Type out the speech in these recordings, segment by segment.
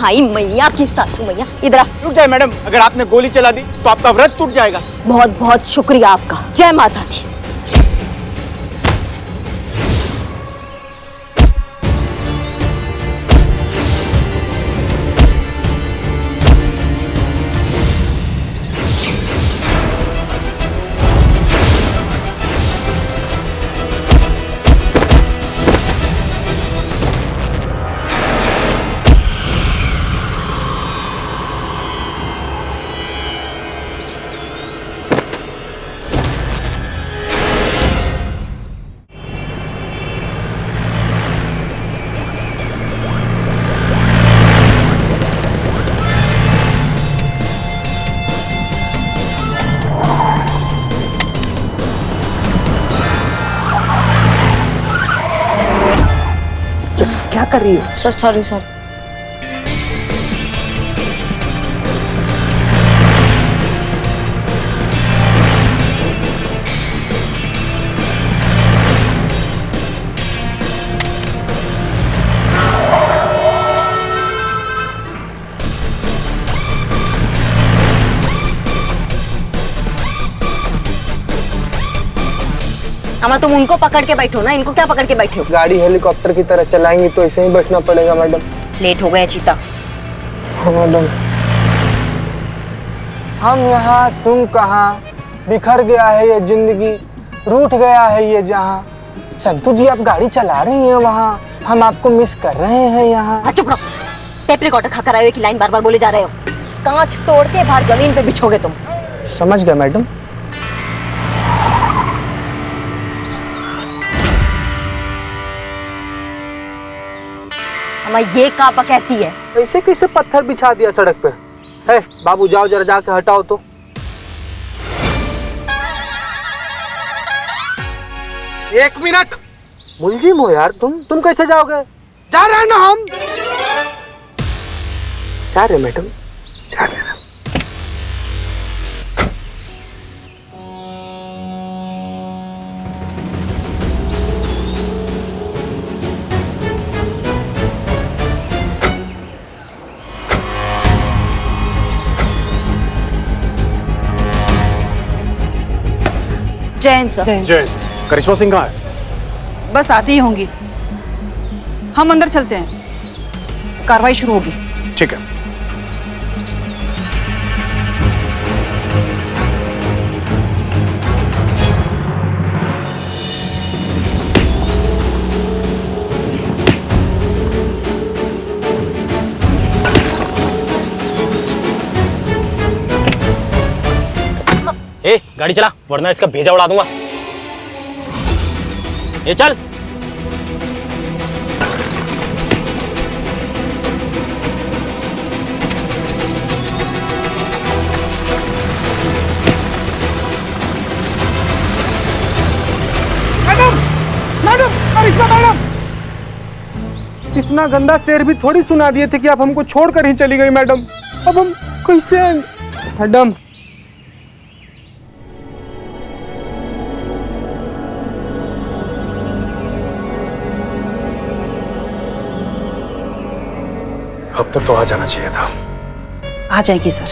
भाई मैया की सासू मैया, इधर आ। रुक जाए मैडम, अगर आपने गोली चला दी तो आपका व्रत टूट जाएगा। बहुत बहुत शुक्रिया आपका। जय माता दी। क्या कर रही हो? Sir sorry sorry. अमा तुम उनको पकड़ के बैठो ना, इनको क्या पकड़ के बैठे हो? गाड़ी हेलीकॉप्टर की तरह चलाएंगी तो ऐसे ही बैठना पड़ेगा मैडम। लेट हो गया चीता। हाँ मैडम। हम यहाँ तुम कहाँ, बिखर गया है ये जिंदगी, रूठ गया है ये जहाँ। संतू जी आप गाड़ी चला रही हैं वहाँ, हम आपको मिस कर रहे हैं यहाँ। चुप रहो। टेप रिकॉर्डर खाकर आए हो कि लाइन बार बार बोले जा रहे हो? कांच तोड़ के बाहर जमीन पे बिछोगे तुम। समझ गए मैडम। अम्मा ये कापा कहती है? ऐसे कैसे पत्थर बिछा दिया सड़क पे? है बाबू जाओ जरा जाके हटाओ तो। एक मिनट। मुलजिम हो यार तुम कैसे जाओगे? जा रहे हैं ना हम। जा रहे मैडम, जा रहे हैं। जैन सर। जय। करिश्मा सिंह कहाँ है? बस आती ही होंगी। हम अंदर चलते हैं, कार्रवाई शुरू होगी। ठीक है। ए, गाड़ी चला वरना इसका भेजा उड़ा दूंगा। ये चल। मैडम, मैडम, करिश्मा मैडम। इतना गंदा शेर भी थोड़ी सुना दिए थे कि आप हमको छोड़कर ही चली गई मैडम। अब हम कैसे? मैडम अब तक तो आ जाना चाहिए था। आ जाएगी सर।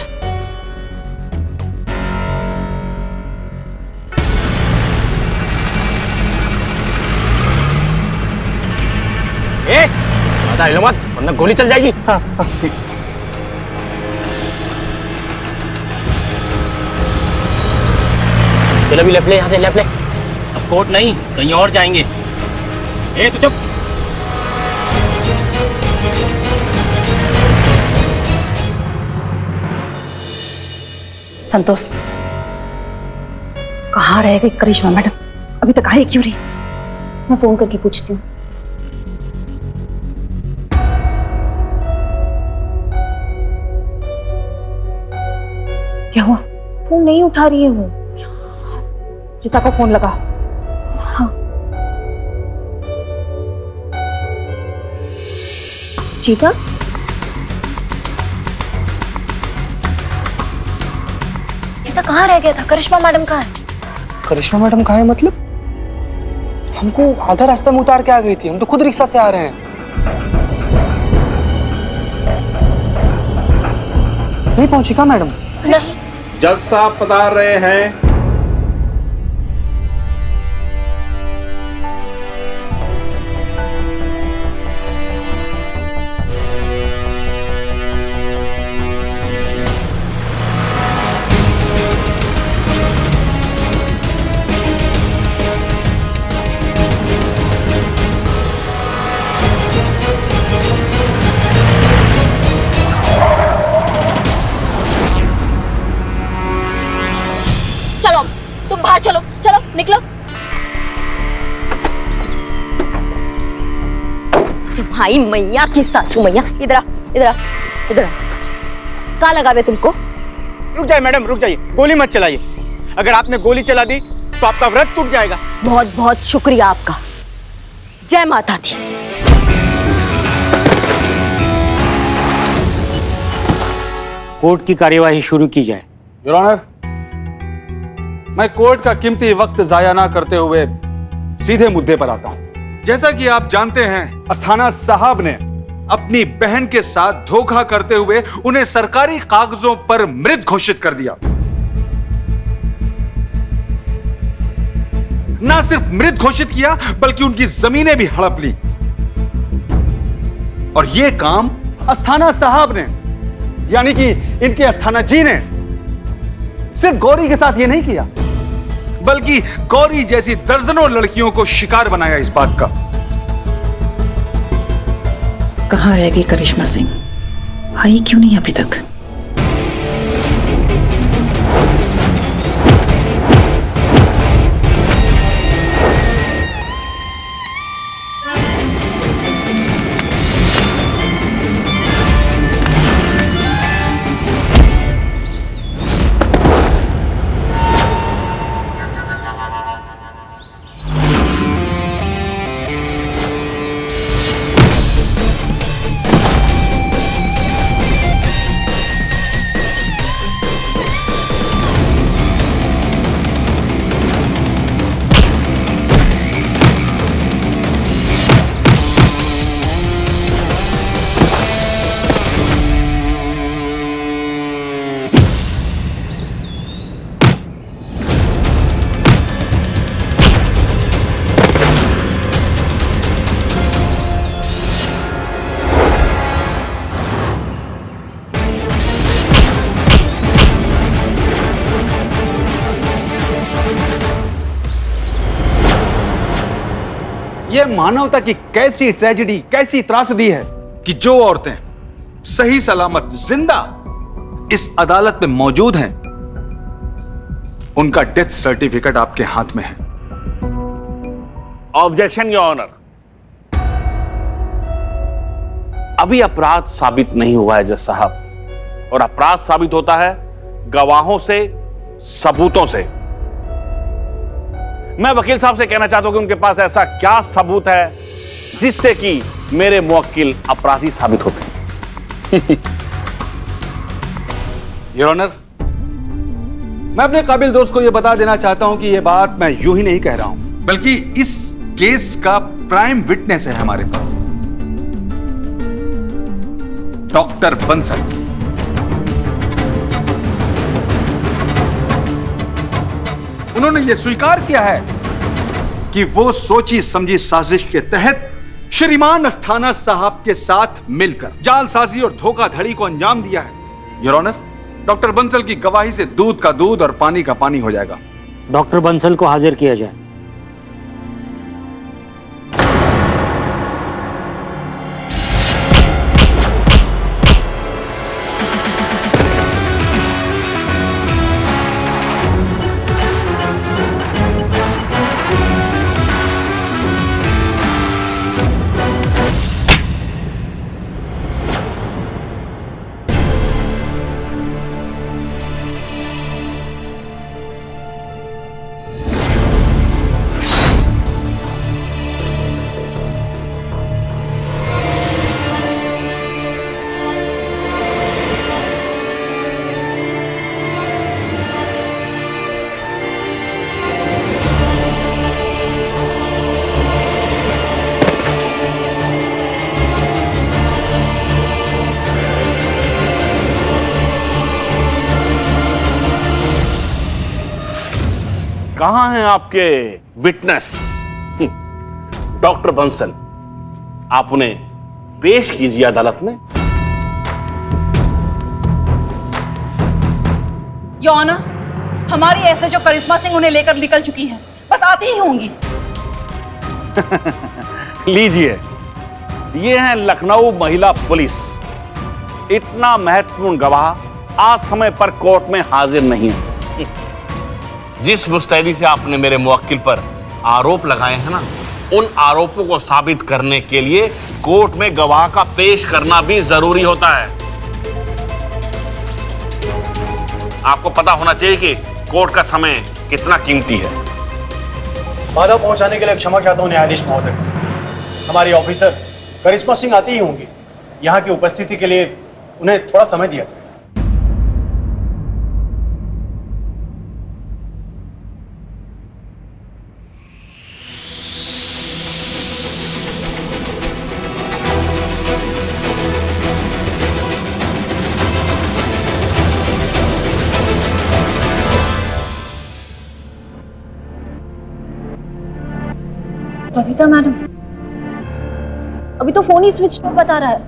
ए, ज्यादा हिलो मत वरना गोली चल जाएगी। हाँ। चलो अभी लेफ्ट ले, यहाँ से लेफ्ट ले। अब कोर्ट नहीं कहीं और जाएंगे। ए तू चुप। संतोष, कहाँ रह गई करिश्मा मैडम? अभी तक आए क्यों नहीं? मैं फोन करके पूछती हूँ। क्या हुआ? फोन नहीं उठा रही है वो। चिता को फोन लगा। हाँ। चीता? चीता कहाँ रह गया था? करिश्मा मैडम कहाँ है? करिश्मा मैडम कहाँ है मतलब? हमको आधा रास्ते में उतार के आ गई थी, हम तो खुद रिक्शा से आ रहे हैं। नहीं पहुंची क्या मैडम? नहीं। जज साहब पधार रहे हैं। चलो तुम बाहर चलो, चलो निकलो। तुम्हारी मैया की सासू मैया, इधर आ, इधर आ, इधर आ। कहाँ लगा दे तुमको? रुक जाइए मैडम, रुक जाइए, गोली मत चलाइए। अगर आपने गोली चला दी तो आपका व्रत टूट जाएगा। बहुत बहुत शुक्रिया आपका। जय माता दी। कोर्ट की कार्यवाही शुरू की जाए। योर ऑनर, मैं कोर्ट का कीमती वक्त जाया ना करते हुए सीधे मुद्दे पर आता हूं। जैसा कि आप जानते हैं, अस्थाना साहब ने अपनी बहन के साथ धोखा करते हुए उन्हें सरकारी कागजों पर मृत घोषित कर दिया। ना सिर्फ मृत घोषित किया बल्कि उनकी जमीनें भी हड़प ली। और यह काम अस्थाना साहब ने, यानी कि इनके अस्थाना जी ने, सिर्फ गौरी के साथ यह नहीं किया बल्कि गौरी जैसी दर्जनों लड़कियों को शिकार बनाया इस बात का। कहाँ रह गई करिश्मा सिंह? आई क्यों नहीं अभी तक? यह मानवता की कैसी ट्रेजेडी, कैसी त्रासदी है कि जो औरतें सही सलामत जिंदा इस अदालत में मौजूद हैं, उनका डेथ सर्टिफिकेट आपके हाथ में है। Objection your honour. अभी अपराध साबित नहीं हुआ है जज साहब, और अपराध साबित होता है गवाहों से, सबूतों से। मैं वकील साहब से कहना चाहता हूं कि उनके पास ऐसा क्या सबूत है जिससे कि मेरे मुवक्किल अपराधी साबित होते। योर ऑनर, मैं अपने काबिल दोस्त को यह बता देना चाहता हूं कि यह बात मैं यूं ही नहीं कह रहा हूं, बल्कि इस केस का प्राइम विटनेस है हमारे पास, डॉक्टर बंसल। उन्होंने यह स्वीकार किया है कि वो सोची समझी साजिश के तहत श्रीमान अस्थाना साहब के साथ मिलकर जालसाजी और धोखाधड़ी को अंजाम दिया है। योर ऑनर, डॉक्टर बंसल की गवाही से दूध का दूध और पानी का पानी हो जाएगा। डॉक्टर बंसल को हाजिर किया जाए। कहां हैं आपके विटनेस? डॉक्टर बंसल, आप उन्हें पेश कीजिए अदालत में। योर ऑनर, हमारी एसएचओ करिश्मा सिंह उन्हें लेकर निकल चुकी है, बस आती ही होंगी। लीजिए, ये है लखनऊ महिला पुलिस। इतना महत्वपूर्ण गवाह आज समय पर कोर्ट में हाजिर नहीं है। जिस मुस्तैदी से आपने मेरे मुवक्किल पर आरोप लगाए हैं ना, उन आरोपों को साबित करने के लिए कोर्ट में गवाह का पेश करना भी जरूरी होता है। आपको पता होना चाहिए कि कोर्ट का समय कितना कीमती है। बाधा पहुंचाने के लिए क्षमा चाहता हूं न्यायाधीश महोदय। हमारी ऑफिसर करिश्मा सिंह आती ही होंगी। यहाँ की उपस्थिति के लिए उन्हें थोड़ा समय दिया जाए। बबीता मैडम, अभी तो फोन ही स्विच ऑफ बता रहा है।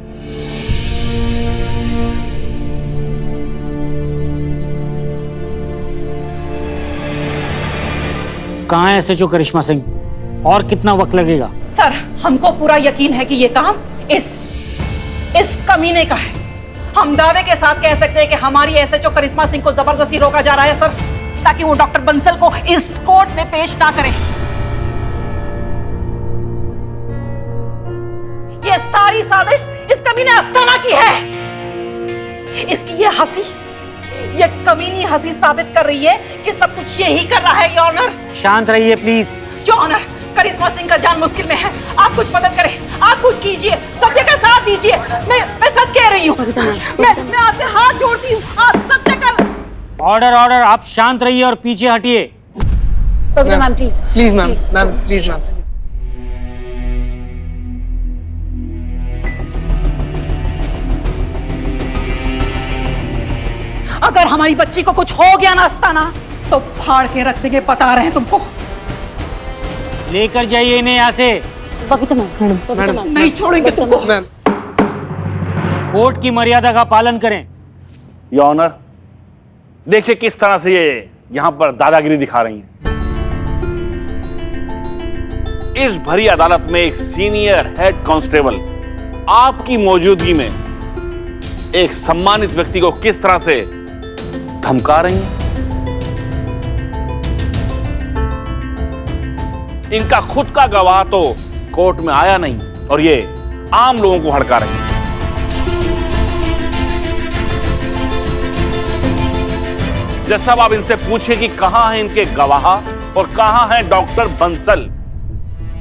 कहाँ है एसएचओ करिश्मा सिंह? और कितना वक्त लगेगा? सर, हमको पूरा यकीन है कि ये काम इस कमीने का है। हम दावे के साथ कह सकते हैं कि हमारी एसएचओ करिश्मा सिंह को जबरदस्ती रोका जा रहा है सर, ताकि वो डॉक्टर बंसल को इस कोर्ट में पेश ना करें। ये सारी साजिश इस कमीने अस्थाना की है। इसकी ये हंसी, ये कमीनी हंसी साबित कर रही है कि सब कुछ यही कर रहा है। योर ऑनर, शांत रहिए प्लीज। योर ऑनर, करिश्मा सिंह का जान मुश्किल में है। आप कुछ मदद करें, आप कुछ कीजिए, सत्य का साथ दीजिए। मैं सच कह रही हूँ, मैं आपसे हाथ जोड़ती हूँ, आप सत्य का। ऑर्डर ऑर्डर, आप शांत रहिए और पीछे हटिए। Babita ma'am please please ma'am, please ma'am. अगर हमारी बच्ची को कुछ हो गया ना अस्ताना, तो फाड़ के रख देंगे, बता रहे हैं तुमको। लेकर जाइए इन्हें यहाँ से। बबीता मैम, नहीं छोड़ेंगे तुमको। कोर्ट की मर्यादा का पालन करें। योर ऑनर, देखिए किस तरह से ये यहां पर दादागिरी दिखा रही हैं। इस भरी अदालत में एक सीनियर हेड कांस्टेबल आपकी मौजूदगी में एक सम्मानित व्यक्ति को किस तरह से धमका रही हैं। इनका खुद का गवाह तो कोर्ट में आया नहीं और ये आम लोगों को हड़का रही हैं। जज साहब, आप इनसे पूछिए कि कहां है इनके गवाह और कहां है डॉक्टर बंसल।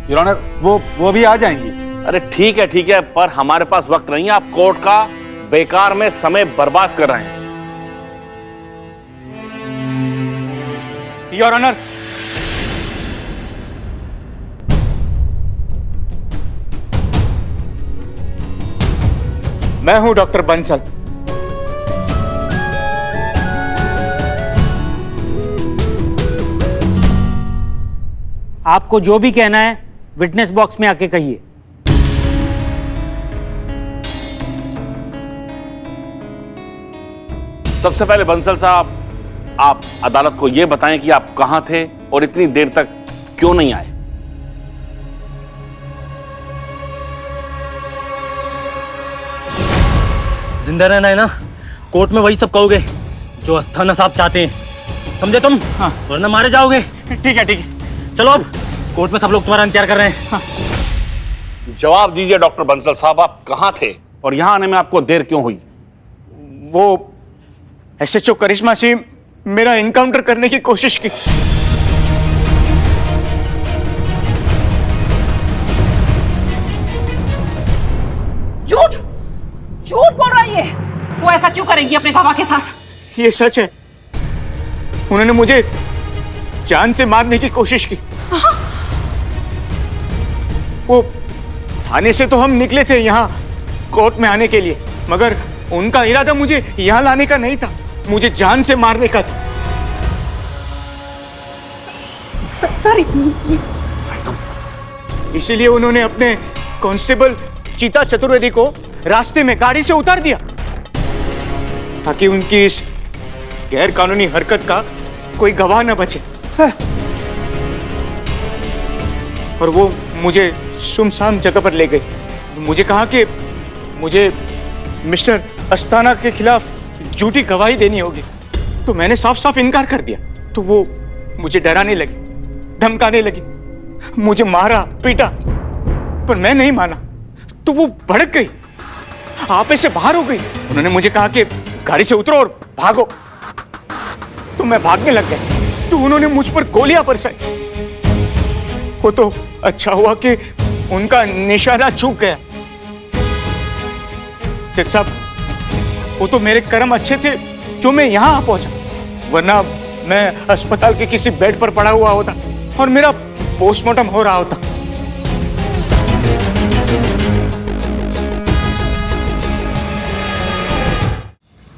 योर ऑनर, वो भी आ जाएंगी। अरे ठीक है, पर हमारे पास वक्त नहीं है। आप कोर्ट का बेकार में समय बर्बाद कर रहे हैं। योर ऑनर, मैं हूं डॉक्टर बंसल। आपको जो भी कहना है विटनेस बॉक्स में आके कहिए। सबसे पहले बंसल साहब, आप अदालत को यह बताएं कि आप कहां थे और इतनी देर तक क्यों नहीं आए। जिंदा रहना है ना, कोर्ट में वही सब कहोगे जो अस्थाना साहब चाहते हैं, समझे तुम? हाँ। वरना मारे जाओगे। ठीक है। चलो अब कोर्ट में सब लोग तुम्हारा इंतजार कर रहे हैं। हाँ। जवाब दीजिए डॉक्टर बंसल साहब, आप कहां थे और यहां आने में आपको देर क्यों हुई? वो एसएचओ करिश्मा सिंह मेरा इनकाउंटर करने की कोशिश की। झूठ बोल रही है। वो ऐसा क्यों करेंगी अपने गवाह के साथ? ये सच है, उन्होंने मुझे जान से मारने की कोशिश की। वो थाने से तो हम निकले थे यहाँ कोर्ट में आने के लिए, मगर उनका इरादा मुझे यहाँ लाने का नहीं था, मुझे जान से मारने का था। सर इसीलिए उन्होंने अपने कांस्टेबल चीता चतुर्वेदी को रास्ते में गाड़ी से उतार दिया ताकि उनकी इस गैर कानूनी हरकत का कोई गवाह न बचे। और वो मुझे सुनसान जगह पर ले गई। मुझे कहा कि मुझे मिस्टर अस्थाना के खिलाफ झूठी गवाही देनी होगी, तो मैंने साफ साफ इनकार कर दिया। तो वो मुझे डराने लगी, धमकाने लगी, मुझे मारा पीटा, पर मैं नहीं माना। तो वो भड़क गई, आपे से बाहर हो गई। उन्होंने मुझे कहा कि गाड़ी से उतरो और भागो। तो मैं भागने लग गया, तो उन्होंने मुझ पर गोलियां बरसाई। वो तो अच्छा हुआ कि उनका निशाना चूक गया। जज साहब, वो तो मेरे कर्म अच्छे थे जो मैं यहां आ पहुंचा, वरना मैं अस्पताल के किसी बेड पर पड़ा हुआ होता और मेरा पोस्टमार्टम हो रहा होता।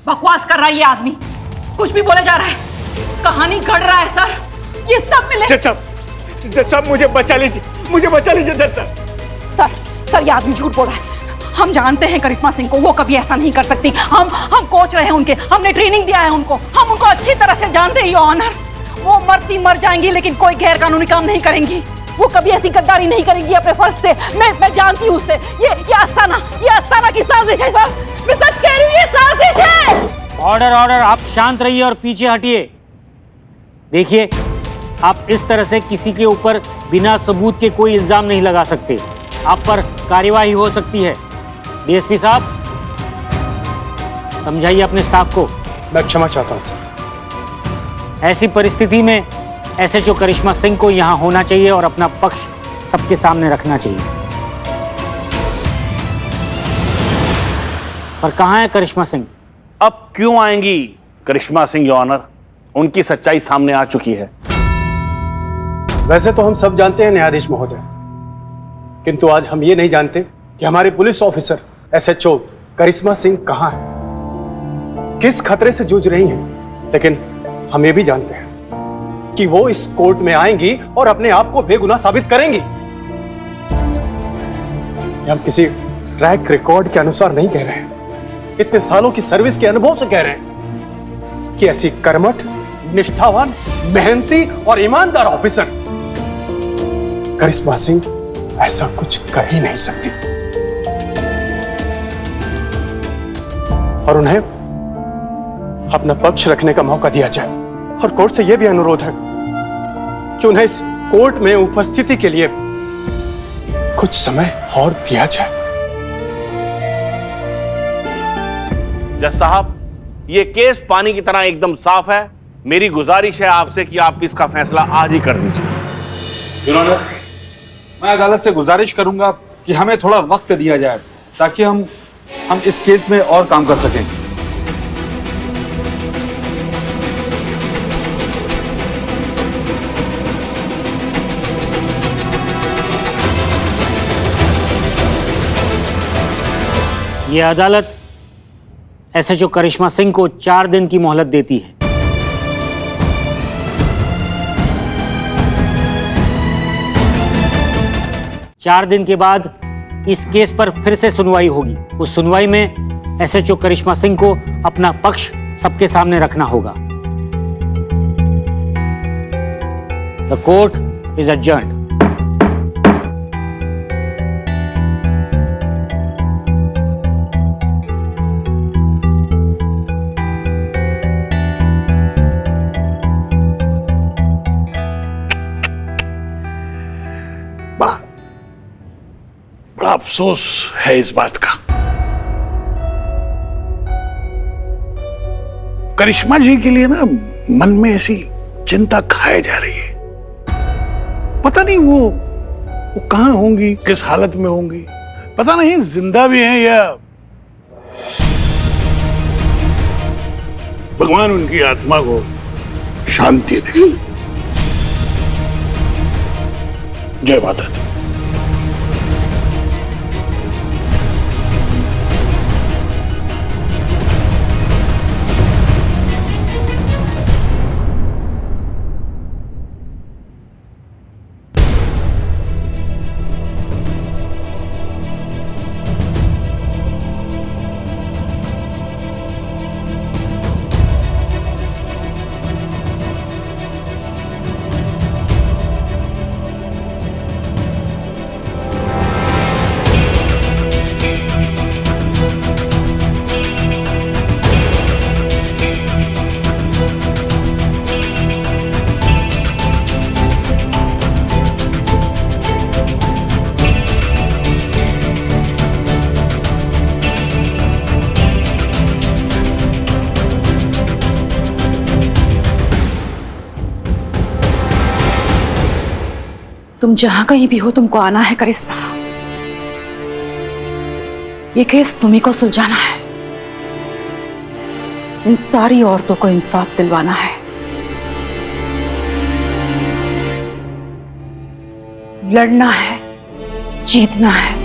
बकवास कर रहा है ये आदमी, कुछ भी बोले जा रहा है, कहानी गढ़ रहा है सर। ये सब मिले। जज साहब मुझे बचा लीजिए, मुझे बचा लीजिए जज साहब। सर ये आदमी झूठ बोल रहा है। हम जानते हैं करिश्मा सिंह को, वो कभी ऐसा नहीं कर सकती। हम कोच रहे हैं उनके, हमने ट्रेनिंग दिया है उनको, हम उनको अच्छी तरह से जानते हैं। योर ऑनर, वो मरती मर जाएंगी लेकिन कोई गैर कानूनी काम नहीं करेंगी। वो कभी ऐसी गद्दारी नहीं करेंगी अपने फर्ज से। मैं जानती हूँ उससे। ये आस्थाना की साजिश है सर, मैं सच कह रही हूँ, ये साजिश है। ऑर्डर ऑर्डर, आप शांत रहिए और पीछे हटिए। देखिए, आप इस तरह से किसी के ऊपर बिना सबूत के कोई इल्जाम नहीं लगा सकते। आप पर कार्यवाही हो सकती है। डीएसपी साहब, समझाइए अपने स्टाफ को। मैं क्षमा चाहता हूं सर। ऐसी परिस्थिति में एसएचओ करिश्मा सिंह को यहां होना चाहिए और अपना पक्ष सबके सामने रखना चाहिए। पर कहां है करिश्मा सिंह? अब क्यों आएंगी करिश्मा सिंह योर ऑनर? उनकी सच्चाई सामने आ चुकी है। वैसे तो हम सब जानते हैं न्यायाधीश महोदय, किंतु आज हम ये नहीं जानते कि हमारे पुलिस ऑफिसर एसएचओ करिश्मा सिंह कहां है, किस खतरे से जूझ रही हैं। लेकिन हम ये भी जानते हैं कि वो इस कोर्ट में आएंगी और अपने आप को बेगुनाह साबित करेंगी। हम किसी ट्रैक रिकॉर्ड के अनुसार नहीं कह रहे हैं, इतने सालों की सर्विस के अनुभव से कह रहे हैं कि ऐसी कर्मठ, निष्ठावान, मेहनती और ईमानदार ऑफिसर करिश्मा सिंह ऐसा कुछ कर ही नहीं सकती। और उन्हें अपना पक्ष रखने का मौका दिया जाए। और कोर्ट से यह भी अनुरोध है कि उन्हें इस कोर्ट में उपस्थिति के लिए कुछ समय और दिया जाए। जज साहब, ये केस पानी की तरह एकदम साफ है। मेरी गुजारिश है आपसे कि आप इसका फैसला आज ही कर दीजिए। योर ऑनर, मैं अदालत से गुजारिश करूंगा कि हमें थोड़ा वक्त दिया जाए ताकि हम इस केस में और काम कर सकें। ये अदालत एसएचओ करिश्मा सिंह को 4 दिन की मोहलत देती है। चार दिन के बाद इस केस पर फिर से सुनवाई होगी। उस सुनवाई में एसएचओ करिश्मा सिंह को अपना पक्ष सबके सामने रखना होगा। The court is adjourned. बड़ा अफसोस है इस बात का। करिश्मा जी के लिए ना मन में ऐसी चिंता खाए जा रही है। पता नहीं वो कहां होंगी, किस हालत में होंगी, पता नहीं जिंदा भी हैं या भगवान उनकी आत्मा को शांति दे। जय माता दी। तुम जहां कहीं भी हो तुमको आना है करिश्मा। ये केस तुम्ही को सुलझाना है। इन सारी औरतों को इंसाफ दिलवाना है। लड़ना है, जीतना है,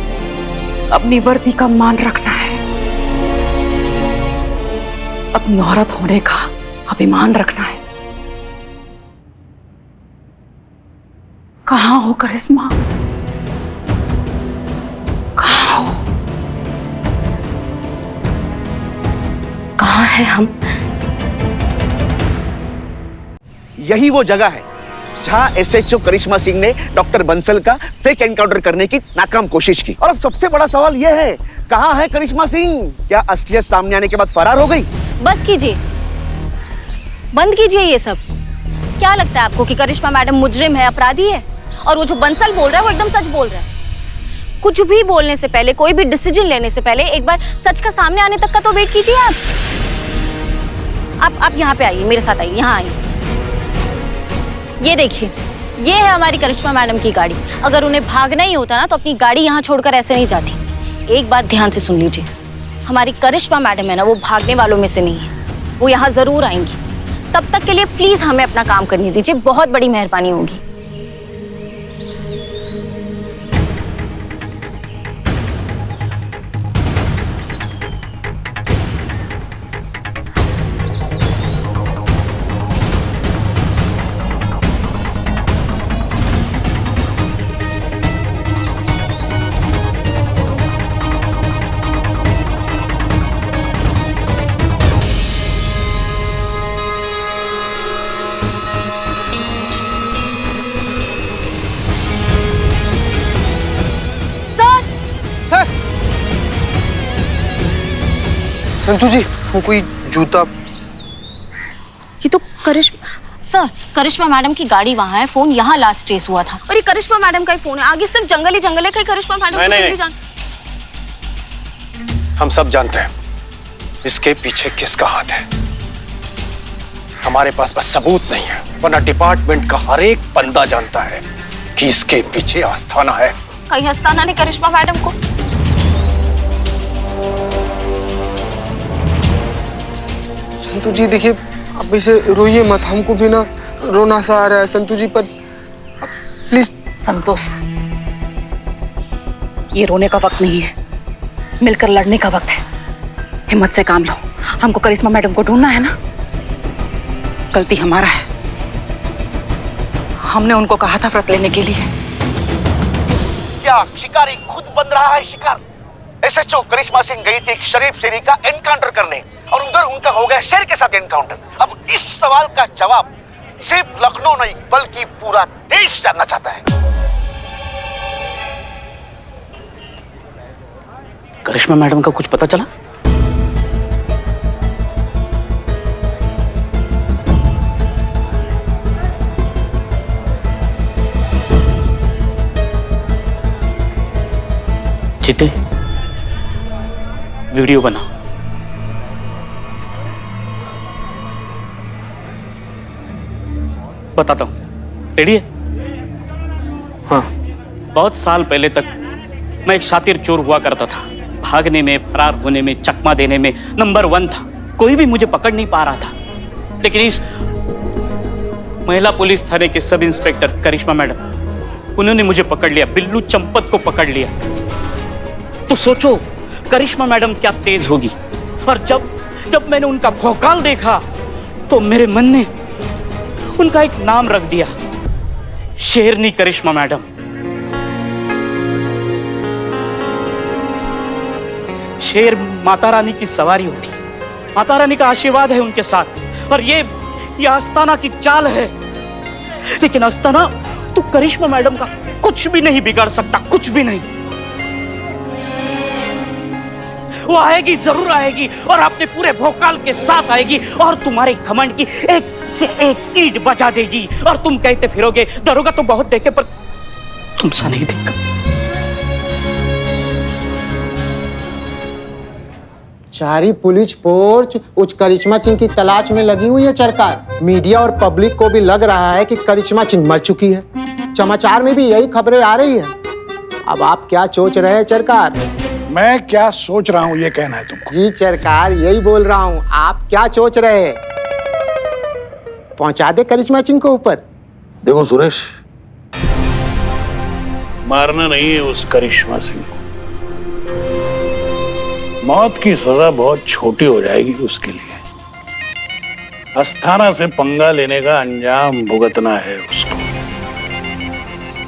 अपनी वर्दी का मान रखना है, अपनी औरत होने का अभिमान रखना है। कहां हो करिश्मा? कहां हो? कहाँ है हम? यही वो जगह है जहां एसएचओ करिश्मा सिंह ने डॉक्टर बंसल का फेक एनकाउंटर करने की नाकाम कोशिश की। और अब सबसे बड़ा सवाल यह है, कहां है करिश्मा सिंह? क्या असलियत सामने आने के बाद फरार हो गई? बस कीजिए, बंद कीजिए ये सब। क्या लगता है आपको कि करिश्मा मैडम मुजरिम है, अपराधी है? और वो जो बंसल बोल रहा है वो एकदम सच बोल रहा है। कुछ भी बोलने से पहले, कोई भी डिसीजन लेने से पहले एक बार सच का सामने आने तक का तो वेट कीजिए आप यहाँ पे आइए, मेरे साथ आइए, यहाँ आइए। ये देखिए, ये है हमारी करिश्मा मैडम की गाड़ी। अगर उन्हें भागना ही होता ना तो अपनी गाड़ी यहाँ छोड़कर ऐसे नहीं जाती। एक बात ध्यान से सुन लीजिए, हमारी करिश्मा मैडम है ना, वो भागने वालों में से नहीं है। वो यहाँ जरूर आएंगी। तब तक के लिए प्लीज हमें अपना काम करने दीजिए, बहुत बड़ी मेहरबानी होगी। संतू जी, वो कोई जूता। ये तो करिश्मा मैडम की गाड़ी वहाँ है, फोन यहाँ लास्ट ट्रेस हुआ था। और ये करिश्मा मैडम का ही फोन है। आगे सिर्फ जंगल ही जंगल है, कहीं करिश्मा मैडम को नहीं जान। हम सब जानते हैं इसके पीछे किसका हाथ है। हमारे पास बस सबूत नहीं है, वरना डिपार्टमेंट का हर एक बंदा जानता है कि इसके पीछे आस्थाना है। कहीं आस्थाना ने करिश्मा मैडम को? संतू जी देखिए, अब इसे रोइए मत, हमको भी ना रोना सा आ रहा है संतू जी, पर प्लीज। संतोष, ये रोने का वक्त नहीं है, मिलकर लड़ने का वक्त है। हिम्मत से काम लो। हमको करिश्मा मैडम को ढूंढना है ना। गलती हमारा है, हमने उनको कहा था व्रत लेने के लिए। क्या शिकारी खुद बन रहा है शिकार? एसएचओ करिश्मा सिंह गई थी एक शरीफ शेरी का एनकाउंटर करने और उधर उनका हो गया शेर के साथ एनकाउंटर। अब इस सवाल का जवाब सिर्फ लखनऊ नहीं बल्कि पूरा देश जानना चाहता है। करिश्मा मैडम का कुछ पता चला? चिट्टे, वीडियो बना। बताता हूं, रेडी है? हाँ। बहुत साल पहले तक मैं एक शातिर चोर हुआ करता था। भागने में, फरार होने में, चकमा देने में नंबर 1 था। कोई भी मुझे पकड़ नहीं पा रहा था। लेकिन इस महिला पुलिस थाने के सब इंस्पेक्टर करिश्मा मैडम, उन्होंने मुझे पकड़ लिया, बिल्लू चंपत को पकड़ लिया। तो सोचो करिश्मा मैडम क्या तेज होगी। और जब मैंने उनका भौकाल देखा तो मेरे मन ने उनका एक नाम रख दिया, शेरनी करिश्मा मैडम। शेर माता रानी की सवारी होती, माता रानी का आशीर्वाद है उनके साथ। और ये आस्थाना की चाल है। लेकिन आस्थाना, तू करिश्मा मैडम का कुछ भी नहीं बिगाड़ सकता, कुछ भी नहीं। वो आएगी, जरूर आएगी और अपने पूरे भौकाल के साथ आएगी और तुम्हारे घमंड की एक से एक ईंट बजा देगी। और तुम कहते फिरोगे दरोगा तो बहुत देखे पर तुमसा नहीं देखा। सारी पुलिस फोर्स उस करिश्मा सिंह की तलाश में लगी हुई है सरकार। मीडिया और पब्लिक को भी लग रहा है कि करिश्मा सिंह मर चुकी है। समाचार में भी यही खबरें आ रही है। अब आप क्या सोच रहे हैं सरकार? मैं क्या सोच रहा हूँ ये कहना है तुमको? जी सरकार, यही बोल रहा हूँ, आप क्या सोच रहे हैं? पहुंचा दे करिश्मा सिंह को ऊपर। देखो सुरेश, मारना नहीं है उस करिश्मा सिंह को। मौत की सजा बहुत छोटी हो जाएगी उसके लिए। अस्थाना से पंगा लेने का अंजाम भुगतना है उसको।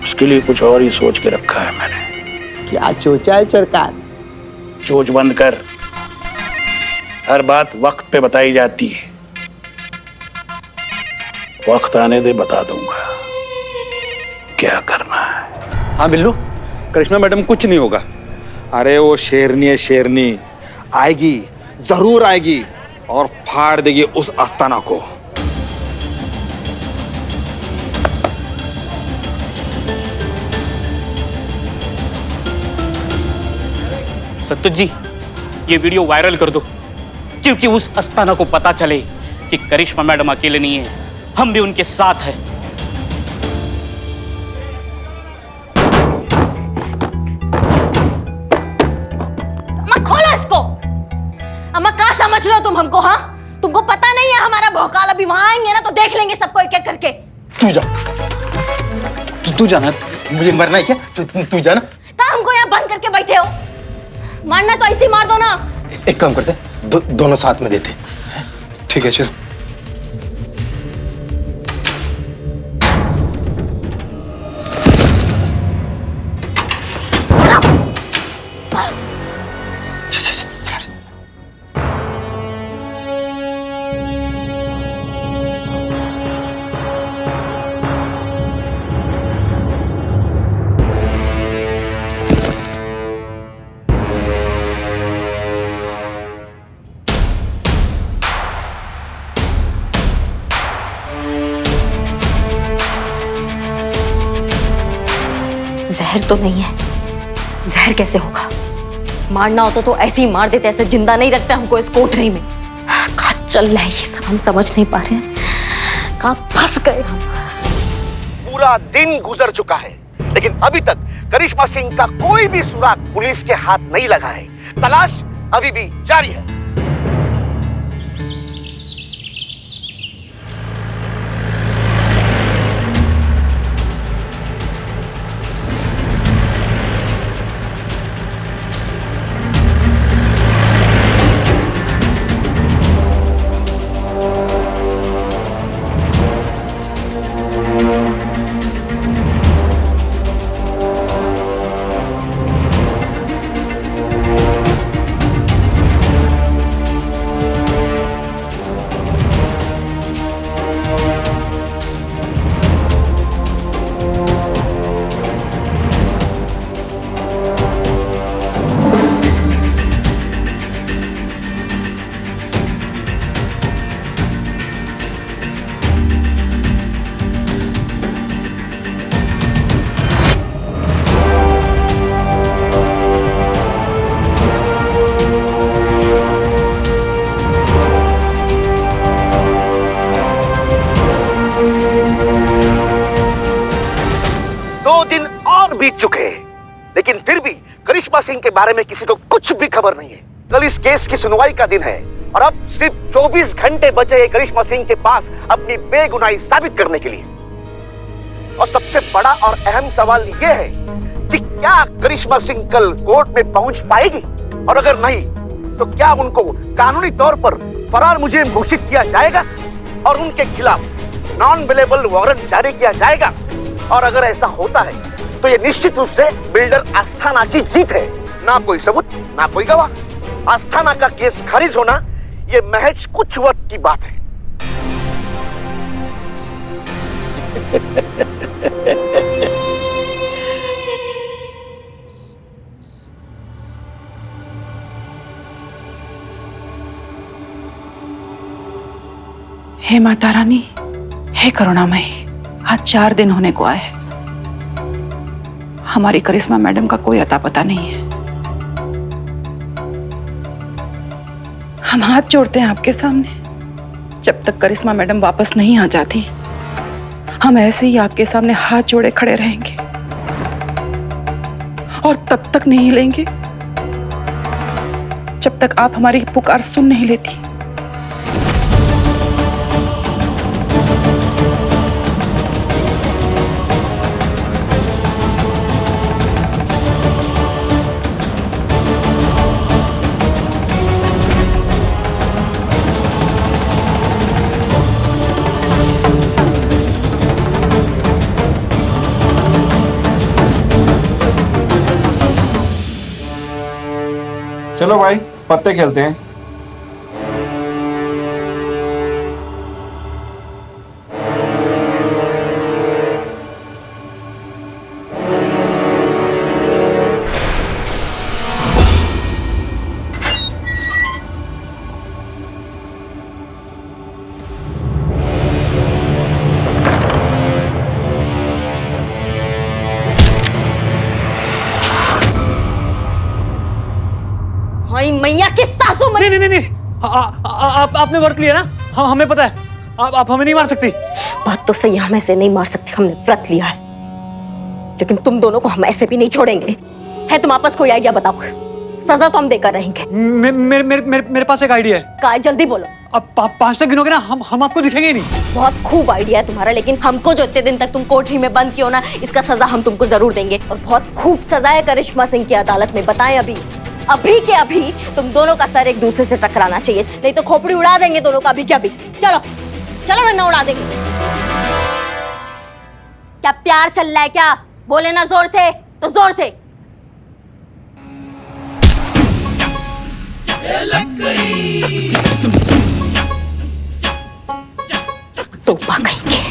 उसके लिए कुछ और ही सोच के रखा है मैंने। क्या सोचा है सरकार? चोच बंद कर, हर बात वक्त पे बताई जाती है। वक्त आने दे, बता दूंगा क्या करना है। हाँ बिल्लू, करिश्मा मैडम कुछ नहीं होगा। अरे वो शेरनी है, शेरनी आएगी, जरूर आएगी और फाड़ देगी उस आस्थाना को। सत्युत जी, ये वीडियो वायरल कर दो, क्योंकि उस आस्थाना को पता चले कि करिश्मा मैडम अकेले नहीं है, हम भी उनके साथ हैं। खोलो इसको। अम्मा, क्या समझ रहे हो तुम हमको? हाँ, तुमको पता नहीं है हमारा भौकाल अभी वहां आएंगे ना तो देख लेंगे सबको एक एक करके। तू जा, तू जाना, मुझे मरना है क्या? तू जाना। कहा हमको यहाँ बंद करके बैठे हो? मारना तो ऐसे ही मार दो ना। एक काम करते, दोनों साथ में देते। ठीक है चल। जहर तो नहीं है। जहर कैसे होगा? मारना होता तो ऐसे ही मार देते, ऐसे जिंदा नहीं रखते हमको इस कोठरी में। कहाँ चल रहा है ये सब, हम समझ नहीं पा रहे हैं। कहाँ फंस गए हम। पूरा दिन गुजर चुका है, लेकिन अभी तक करिश्मा सिंह का कोई भी सुराग पुलिस के हाथ नहीं लगा है। तलाश अभी भी जारी है। बीत चुके हैं, लेकिन फिर भी करिश्मा सिंह के बारे में किसी को कुछ भी खबर नहीं है। कल इस केस की सुनवाई का दिन है और अब सिर्फ 24 घंटे बचे हैं करिश्मा सिंह के पास अपनी बेगुनाही साबित करने के लिए। और सबसे बड़ा और अहम सवाल यह है कि क्या करिश्मा सिंह कल कोर्ट में पहुंच पाएगी, और अगर नहीं तो क्या उनको कानूनी तौर पर फरार मुजरिम घोषित किया जाएगा और उनके खिलाफ नॉन अवेलेबल वारंट जारी किया जाएगा। और अगर ऐसा होता है तो ये निश्चित रूप से बिल्डर आस्थाना की जीत है। ना कोई सबूत, ना कोई गवाह। आस्थाना का केस खारिज होना ये महज कुछ वक्त की बात है। हे माता रानी, हे करुणामयी, आज 4 दिन होने को आए। हमारी करिश्मा मैडम का कोई अता पता नहीं है। हम हाथ जोड़ते हैं आपके सामने, जब तक करिश्मा मैडम वापस नहीं आ जाती हम ऐसे ही आपके सामने हाथ जोड़े खड़े रहेंगे और तब तक नहीं हिलेंगे जब तक आप हमारी पुकार सुन नहीं लेती। चलो भाई पत्ते खेलते हैं। मैया के सासू नहीं नहीं नहीं, आपने व्रत लिया ना, हमें पता है। आप हमें नहीं मार सकती। बात तो सही, हम ऐसे नहीं मार सकते, हमने व्रत लिया है, लेकिन तुम दोनों को हम ऐसे भी नहीं छोड़ेंगे। है तुम आपस कोई आइडिया बताओ, सजा तो हम देकर रहेंगे। मेरे पास एक आइडिया है। काय जल्दी बोलो। अब 5 तक गिनोगे ना, हम आपको दिखेंगे ही नहीं। बहुत खूब आइडिया है तुम्हारा, लेकिन हमको जो इतने दिन तक तुम कोठरी में बंद किया ना, इसका सजा हम तुमको जरूर देंगे। और बहुत खूब सजा है करिश्मा सिंह की अदालत में। बताएं अभी के अभी तुम दोनों का सर एक दूसरे से टकराना चाहिए, नहीं तो खोपड़ी उड़ा देंगे दोनों का अभी के अभी। चलो चलो वरना उड़ा देंगे। क्या प्यार चल रहा है क्या? बोले ना जोर से तो जोर से। टोपा कहीं के।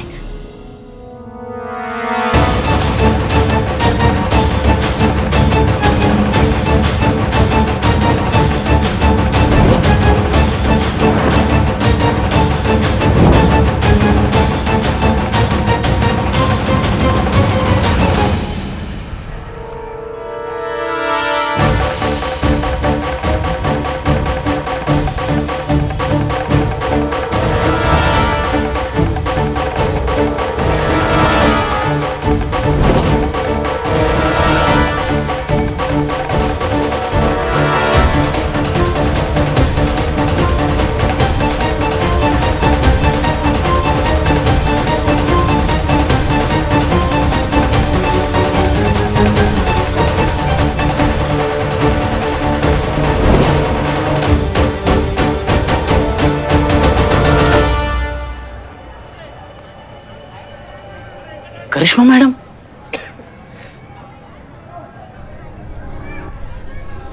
करिश्मा मैडम,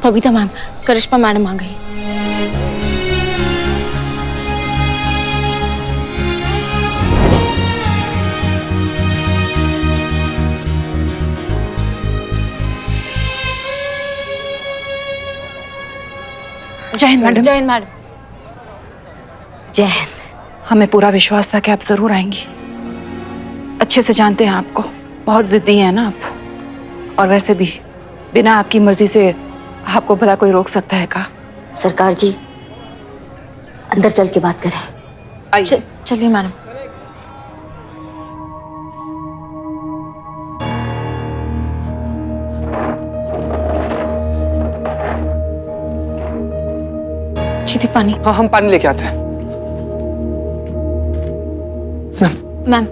बबीता मैम, करिश्मा मैडम आ गई। जय हिंद मैडम। जय हिंद मैडम। जय हिंद। हमें पूरा विश्वास था कि आप जरूर आएंगी। अच्छे से जानते हैं आपको, बहुत जिद्दी हैं ना आप। और वैसे भी बिना आपकी मर्जी से आपको भला कोई रोक सकता है का? सरकार जी, अंदर चल के बात करें। चलिए मैडम। जीती पानी। हाँ हम पानी लेके आते हैं। मैम,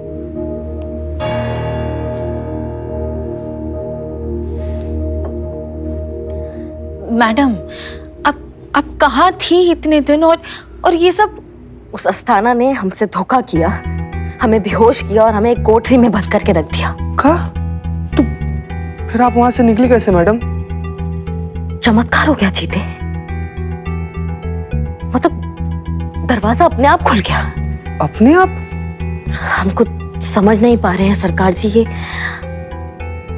मैडम आप कहाँ थी इतने दिन? और ये सब? उस अस्थाना ने हमसे धोखा किया, हमें बेहोश किया और हमें एक कोठरी में बंद करके रख दिया। तो फिर आप वहां से निकली कैसे मैडम? चमत्कार हो गया जीते, मतलब दरवाजा अपने आप खुल गया। अपने आप? हमको समझ नहीं पा रहे हैं सरकार जी, ये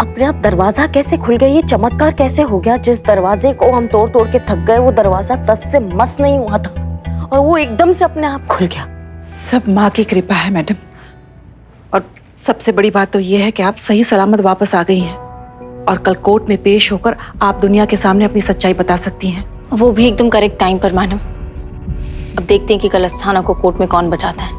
अपने आप दरवाजा कैसे खुल गया? ये चमत्कार कैसे हो गया? जिस दरवाजे को हम तोड़ तोड़ के थक गए, वो दरवाजा 10 से मस नहीं हुआ था और वो एकदम से अपने आप खुल गया। सब माँ की कृपा है मैडम। और सबसे बड़ी बात तो ये है कि आप सही सलामत वापस आ गई हैं और कल कोर्ट में पेश होकर आप दुनिया के सामने अपनी सच्चाई बता सकती हैं। वो भी एकदम करेक्ट टाइम पर मैडम। अब देखते हैं कि कल अस्थाना को कोर्ट में कौन बचाता है।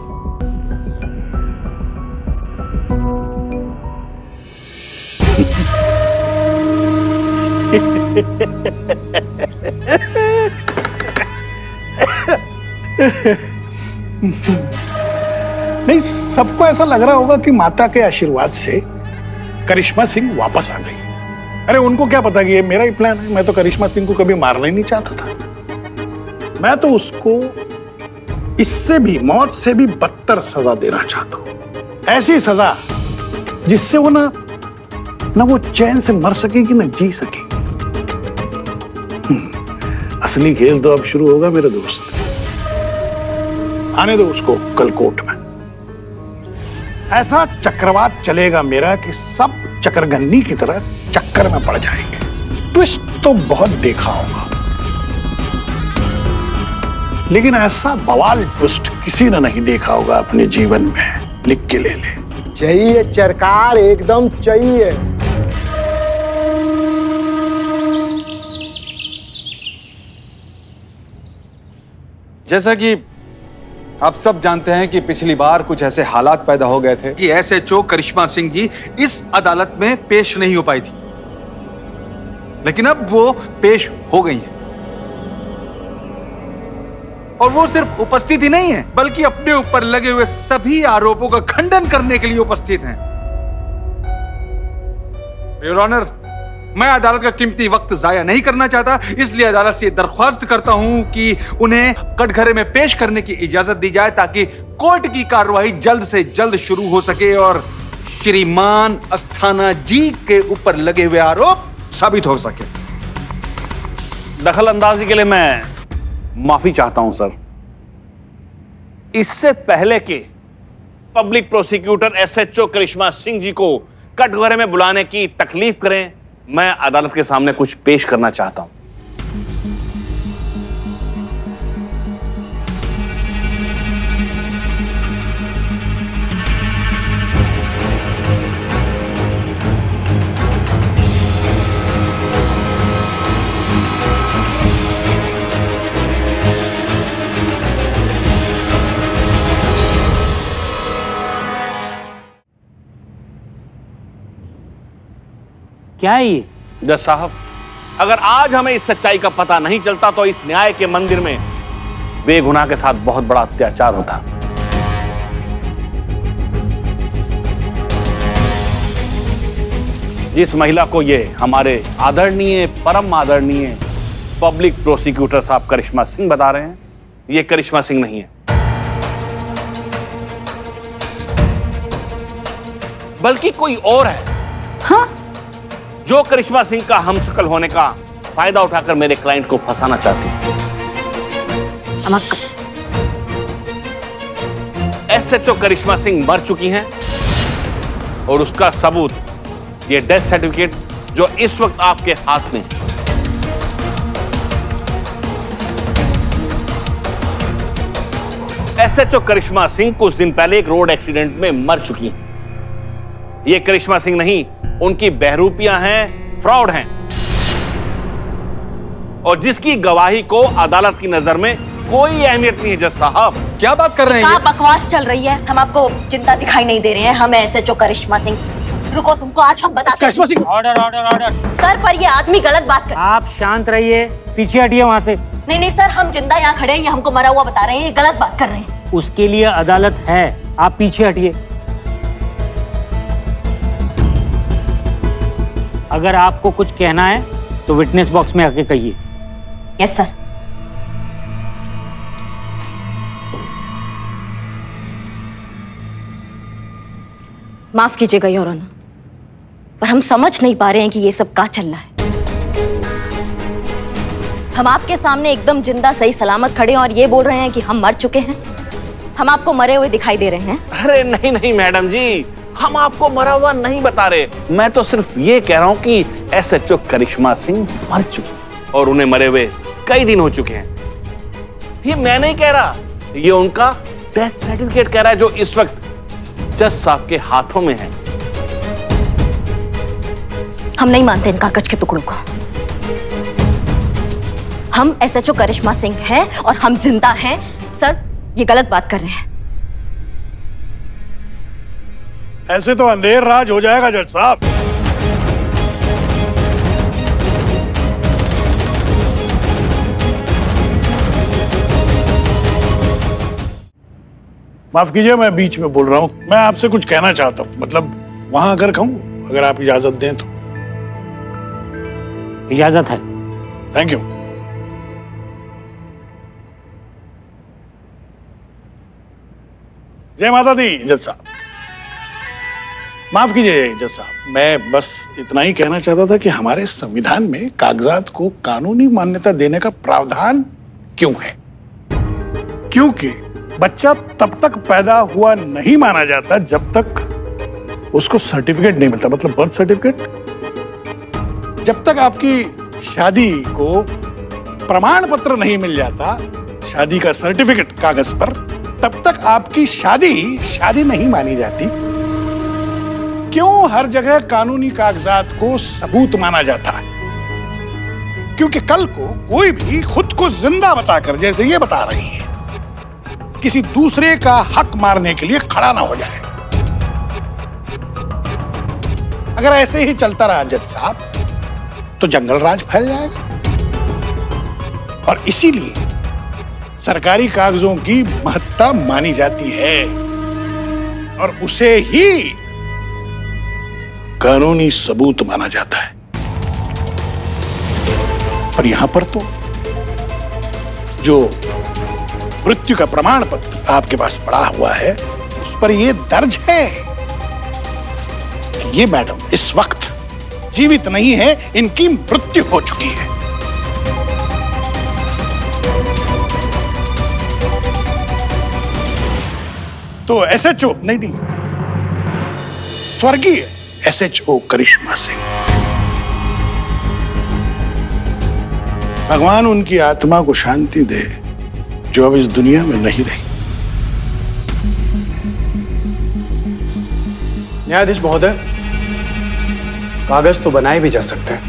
नहीं, सबको ऐसा लग रहा होगा कि माता के आशीर्वाद से करिश्मा सिंह वापस आ गई। अरे उनको क्या पता कि ये मेरा ही प्लान है। मैं तो करिश्मा सिंह को कभी मारना ही नहीं चाहता था। मैं तो उसको इससे भी, मौत से भी बदतर सजा देना चाहता हूं। ऐसी सजा जिससे वो ना वो चैन से मर सकेगी ना जी सकेगी। असली खेल तो अब शुरू होगा मेरे दोस्त। आने दो उसको कल कोर्ट में। ऐसा चक्रवात चलेगा मेरा कि सब चक्रगन्नी की तरह चक्कर में पड़ जाएंगे। ट्विस्ट तो बहुत देखा होगा, लेकिन ऐसा बवाल ट्विस्ट किसी ने नहीं देखा होगा अपने जीवन में। लिख के ले ले। चाहिए सरकार, एकदम चाहिए। जैसा कि आप सब जानते हैं कि पिछली बार कुछ ऐसे हालात पैदा हो गए थे कि एसएचओ करिश्मा सिंह जी इस अदालत में पेश नहीं हो पाई थी, लेकिन अब वो पेश हो गई हैं। और वो सिर्फ उपस्थित ही नहीं है, बल्कि अपने ऊपर लगे हुए सभी आरोपों का खंडन करने के लिए उपस्थित हैं। योर ऑनर, मैं अदालत का कीमती वक्त जाया नहीं करना चाहता, इसलिए अदालत से दरख्वास्त करता हूं कि उन्हें कटघरे में पेश करने की इजाजत दी जाए ताकि कोर्ट की कार्रवाई जल्द से जल्द शुरू हो सके और श्रीमान अस्थाना जी के ऊपर लगे हुए आरोप साबित हो सके। दखल अंदाजी के लिए मैं माफी चाहता हूं सर। इससे पहले के पब्लिक प्रोसिक्यूटर एसएचओ करिश्मा सिंह जी को कटघरे में बुलाने की तकलीफ करें, मैं अदालत के सामने कुछ पेश करना चाहता हूं। क्या है ये? जज साहब, अगर आज हमें इस सच्चाई का पता नहीं चलता तो इस न्याय के मंदिर में बेगुनाह के साथ बहुत बड़ा अत्याचार होता। जिस महिला को ये हमारे आदरणीय, परम आदरणीय पब्लिक प्रोसिक्यूटर साहब करिश्मा सिंह बता रहे हैं, ये करिश्मा सिंह नहीं है, बल्कि कोई और है। हाँ? जो करिश्मा सिंह का हमशक्ल होने का फायदा उठाकर मेरे क्लाइंट को फंसाना चाहती है। एसएचओ करिश्मा सिंह मर चुकी हैं और उसका सबूत ये डेथ सर्टिफिकेट जो इस वक्त आपके हाथ में। एसएचओ करिश्मा सिंह कुछ दिन पहले एक रोड एक्सीडेंट में मर चुकी हैं। ये करिश्मा सिंह नहीं, उनकी बहरूपियां हैं, फ्रॉड हैं, और जिसकी गवाही को अदालत की नजर में कोई अहमियत नहीं है। जज साहब, क्या बात कर रहे हैं? क्या बकवास चल रही है? हम आपको चिंता दिखाई नहीं दे रहे हैं? हम एसएचओ करिश्मा सिंह, रुको, तुमको आज हम बताते हैं। Karishma Singh, order order order. Sir, पर ये आदमी गलत बात कर। आप शांत रहिए, पीछे हटिए वहां से। नहीं नहीं सर, हम जिंदा यहाँ खड़े हैं, ये हमको मरा हुआ बता रहे हैं, ये गलत बात कर रहे हैं। उसके लिए अदालत है, आप पीछे हटिए। अगर आपको कुछ कहना है तो विटनेस बॉक्स में आके कहिए। Yes sir. माफ कीजिएगा योर ऑनर, पर हम समझ नहीं पा रहे हैं कि ये सब क्या चल रहा है। हम आपके सामने एकदम जिंदा सही सलामत खड़े हैं और ये बोल रहे हैं कि हम मर चुके हैं। हम आपको मरे हुए दिखाई दे रहे हैं। अरे नहीं नहीं मैडम जी, हम आपको मरा हुआ नहीं बता रहे। मैं तो सिर्फ ये कह रहा हूं कि एसएचओ करिश्मा सिंह मर चुकी और उन्हें मरे हुए कई दिन हो चुके हैं। ये मैं नहीं कह रहा, ये उनका डेथ सर्टिफिकेट कह रहा है जो इस वक्त जज साहब के हाथों में है। हम नहीं मानते इन कागज के टुकड़ों को। हम एसएचओ करिश्मा सिंह हैं और हम जिंदा हैं। सर, ये गलत बात कर रहे हैं। ऐसे तो अंधेर राज हो जाएगा जज साहब। माफ कीजिए, मैं बीच में बोल रहा हूँ। मैं आपसे कुछ कहना चाहता हूँ, मतलब वहां अगर कहूँ, अगर आप इजाजत दें तो। इजाजत है। Thank you. जय माता दी जज साहब। माफ कीजिए जज साहब, मैं बस इतना ही कहना चाहता था कि हमारे संविधान में कागजात को कानूनी मान्यता देने का प्रावधान क्यों है? क्योंकि बच्चा तब तक पैदा हुआ नहीं माना जाता जब तक उसको सर्टिफिकेट नहीं मिलता, मतलब बर्थ सर्टिफिकेट। जब तक आपकी शादी को प्रमाण पत्र नहीं मिल जाता, शादी का सर्टिफिकेट कागज पर, तब तक आपकी शादी नहीं मानी जाती। क्यों हर जगह कानूनी कागजात को सबूत माना जाता है? क्योंकि कल को कोई भी खुद को जिंदा बताकर, जैसे ये बता रही है, किसी दूसरे का हक मारने के लिए खड़ा ना हो जाए। अगर ऐसे ही चलता रहा जज साहब, तो जंगल राज फैल जाएगा। और इसीलिए सरकारी कागजों की महत्ता मानी जाती है और उसे ही कानूनी सबूत माना जाता है। पर यहां पर तो जो मृत्यु का प्रमाण पत्र आपके पास पड़ा हुआ है, उस पर यह दर्ज है कि ये मैडम इस वक्त जीवित नहीं है, इनकी मृत्यु हो चुकी है। तो एसएचओ नहीं, स्वर्गीय एसएचओ करिश्मा सिंह, भगवान उनकी आत्मा को शांति दे जो अब इस दुनिया में नहीं रही। न्यायाधीश महोदय, कागज तो बनाए भी जा सकते हैं।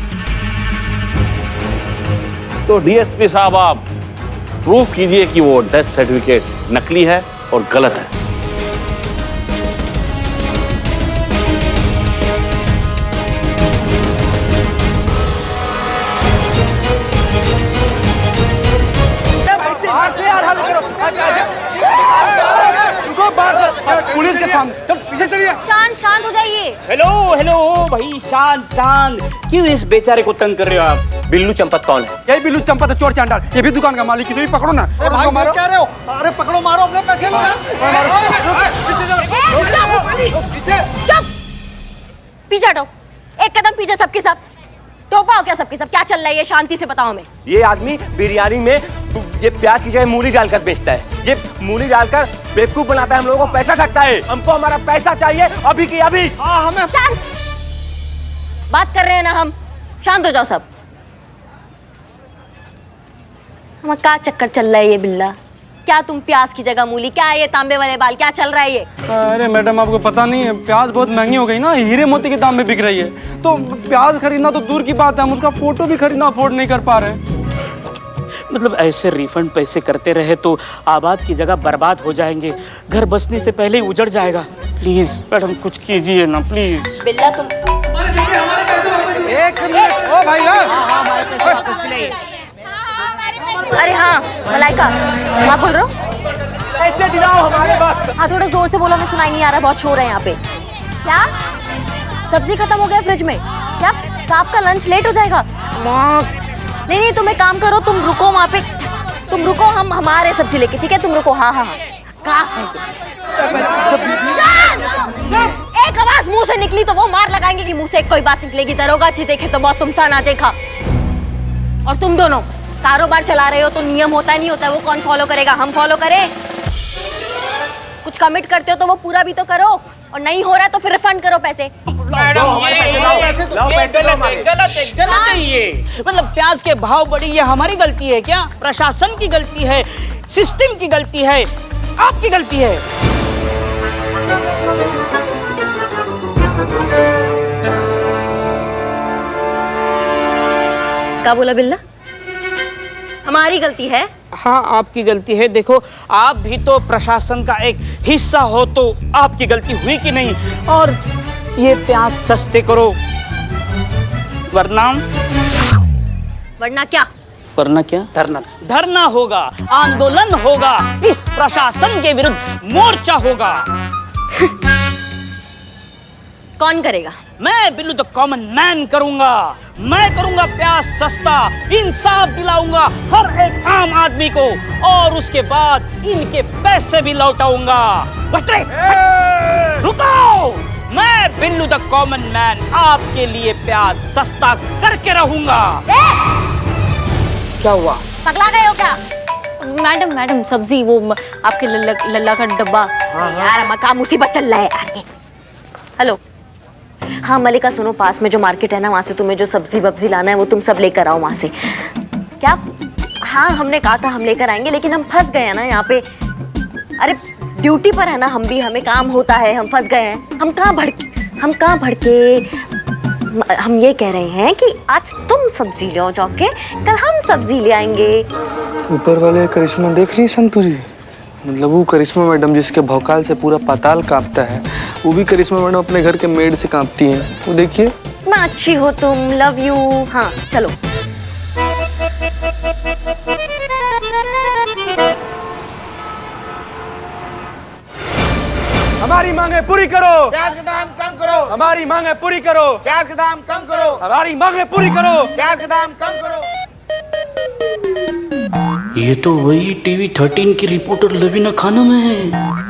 तो डीएसपी साहब, आप प्रूफ कीजिए कि वो डेथ सर्टिफिकेट नकली है और गलत है। पुलिस के सामने पीछे चलिए। शांत हो जाइए। हेलो हेलो भाई, शांत। क्यों इस बेचारे को तंग कर रहे हो आप? बिल्लू चंपत कौन है? यही बिल्लू चंपत है, चोर चांडाल। ये भी दुकान का मालिक, इसे भी पकड़ो ना। भाई क्या कह रहे हो? अरे पकड़ो, मारो, अपने पैसे लो। चुप, पीछे हटो, एक कदम पीछे। सबके सब टोपा हो क्या? सबके सब क्या चल रहा है ये? शांति से बताओ हमें। ये आदमी बिरयानी में ये प्याज की जगह मूली डालकर बेचता है। ये मूली डालकर बेवकूफ बनाता है, हम लोगों को पैसा ठगता है। हमको हमारा पैसा चाहिए अभी की अभी। हमें शांत, बात कर रहे हैं ना हम। शांत हो जाओ सब। हमें क्या चक्कर चल रहा है ये बिल्ला? क्या तुम प्याज की जगह मूली, क्या है ये तांबे वाले बाल, क्या चल रहा है ये? अरे मैडम, आपको पता नहीं है, प्याज बहुत महंगी हो गई ना, हीरे मोती के दाम में बिक रही है। तो प्याज खरीदना तो दूर की बात है, हम उसका फोटो भी खरीदना अफोर्ड नहीं कर पा रहे। मतलब ऐसे रिफंड पैसे करते रहे तो आबाद की जगह बर्बाद हो जाएंगे, घर बसने से पहले ही उजड़ जाएगा। प्लीज मैडम कुछ कीजिए ना प्लीज। बिल्ला तुम एक मिनट, ओ भाई। अरे हाँ मलाइका, आप बोल रहे हो? पैसे दिलाओ हमारे पास। हाँ थोड़ा जोर से बोलो, हमें सुनाई नहीं आ रहा, बहुत शोर है यहाँ पे। क्या सब्जी खत्म हो गया फ्रिज में? क्या साहब का लंच लेट हो जाएगा? नहीं, तुम एक काम करो, तुम रुको वहाँ पे, तुम रुको, हम हमारे सब्जी लेके, ठीक है? तुम रुको। हाँ। एक आवाज मुंह से निकली तो वो मार लगाएंगे कि मुंह से एक कोई बात निकलेगी। दरोगा जी देखे तो बहुत, तुमसा ना देखा। और तुम दोनों कारोबार चला रहे हो तो नियम होता है नहीं होता है, वो कौन फॉलो करेगा? हम फॉलो करें? कुछ कमिट करते हो तो वो पूरा भी तो करो, और नहीं हो रहा है तो फिर रिफंड करो पैसे। गलत है ये। मतलब प्याज के भाव बढ़ी, ये हमारी गलती है क्या? प्रशासन की गलती है, सिस्टम की गलती है, आपकी गलती है। क्या बोला बिल्ला? हमारी गलती है? हाँ आपकी गलती है। देखो आप भी तो प्रशासन का एक हिस्सा हो, तो आपकी गलती हुई कि नहीं? और ये प्याज सस्ते करो, वरना क्या? धरना होगा, आंदोलन होगा, इस प्रशासन के विरुद्ध मोर्चा होगा। कौन करेगा? मैं बिल्लू द कॉमन मैन करूंगा। मैं करूंगा प्याज सस्ता, इंसाफ दिलाऊंगा हर एक आम आदमी को, और उसके बाद इनके पैसे भी लौटाऊंगा। रुको, मैं बिल्लू द कॉमन मैन आपके लिए प्याज सस्ता करके रहूंगा। क्या हुआ? पगला गए हो क्या? मैडम सब्जी, वो आपके लल्ला का डब्बा। यार मका मुसीबत चल रहा है यार ये। हेलो, हाँ मलिका सुनो, पास में जो मार्केट है ना, वहाँ से तुम्हें जो सब्जी वब्जी लाना है वो तुम सब लेकर आओ वहाँ से। क्या? हाँ हमने कहा था हम लेकर आएंगे, लेकिन हम फंस गए हैं ना यहाँ पे। अरे ड्यूटी पर है ना हम भी, हमें काम होता है, हम फंस गए हैं। हम कहाँ भड़के। हम ये कह रहे हैं कि आज तुम सब्जी ले आओ जाके, कल हम सब्जी ले आएंगे। ऊपर वाले करिश्मा देख रही संतू जी? मतलब वो करिश्मा मैडम जिसके भौकाल से पूरा पाताल कांपता है, वो भी करिश्मा मैडम अपने घर के मेड से कांपती हैं। वो देखिए। इतना अच्छी हो तुम, लव यू। हाँ चलो। हमारी मांगे पूरी करो। प्याज के दाम कम करो। हमारी मांगे पूरी करो। प्याज के दाम कम करो। हमारी मांगे पूरी करो। प्याज के दाम कम करो। ये तो वही टीवी 13 की रिपोर्टर लवीना खानम है।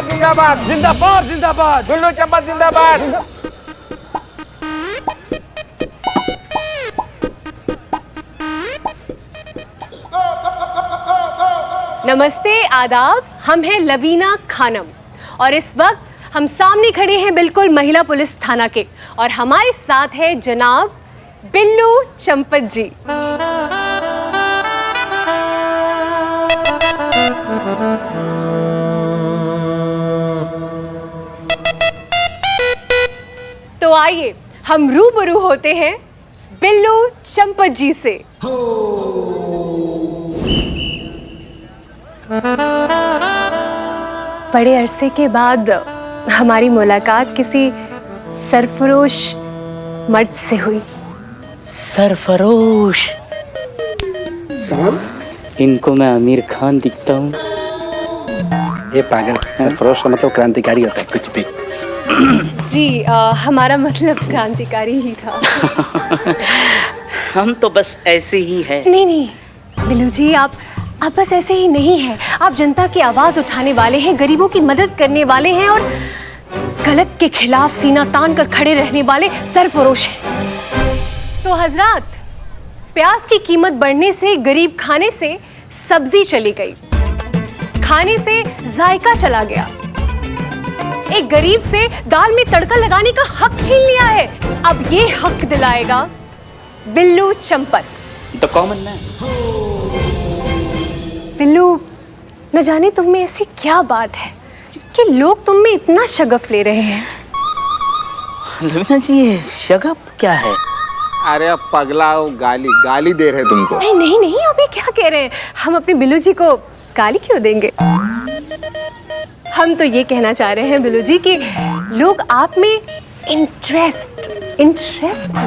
जिंदाबाद जिंदाबाद जिंदाबाद। बिल्लू चंपत जिंदाबाद। नमस्ते, आदाब। हम हैं लवीना खानम और इस वक्त हम सामने खड़े हैं बिल्कुल महिला पुलिस थाना के, और हमारे साथ है जनाब बिल्लू चंपत जी। तो आइए हम रूबरू होते हैं बिल्लू चंपत जी से। बड़े अरसे के बाद हमारी मुलाकात किसी सरफरोश मर्द से हुई। सरफरोश? इनको मैं आमिर खान दिखता हूँ। ये पागल, सरफरोश का मतलब क्रांतिकारी होता है, कुछ भी। जी हमारा मतलब क्रांतिकारी ही था। हम तो बस ऐसे ही हैं। नहीं बिल्लू जी, आप बस ऐसे ही नहीं हैं। आप जनता की आवाज उठाने वाले हैं, गरीबों की मदद करने वाले हैं, और गलत के खिलाफ सीना तान कर खड़े रहने वाले सरफरोश हैं। तो हजरात, प्याज की कीमत बढ़ने से गरीब खाने से सब्जी चली गई, खाने से जायका चला गया। एक गरीब से दाल में तड़का लगाने का हक छीन लिया है। अब ये हक दिलाएगा Billu Champat, the common man. Billu, न जाने तुम में ऐसी क्या बात है कि लोग तुम में इतना शगफ ले रहे हैं। लवीना जी, ये शगफ क्या है? अरे अब पगला, गाली दे रहे तुमको। नहीं, अभी क्या कह रहे हैं? हम अपने बिल्लू जी को गाली क्यों देंगे? हम तो ये कहना चाह रहे हैं बिल्लू जी कि लोग आप में इंटरेस्ट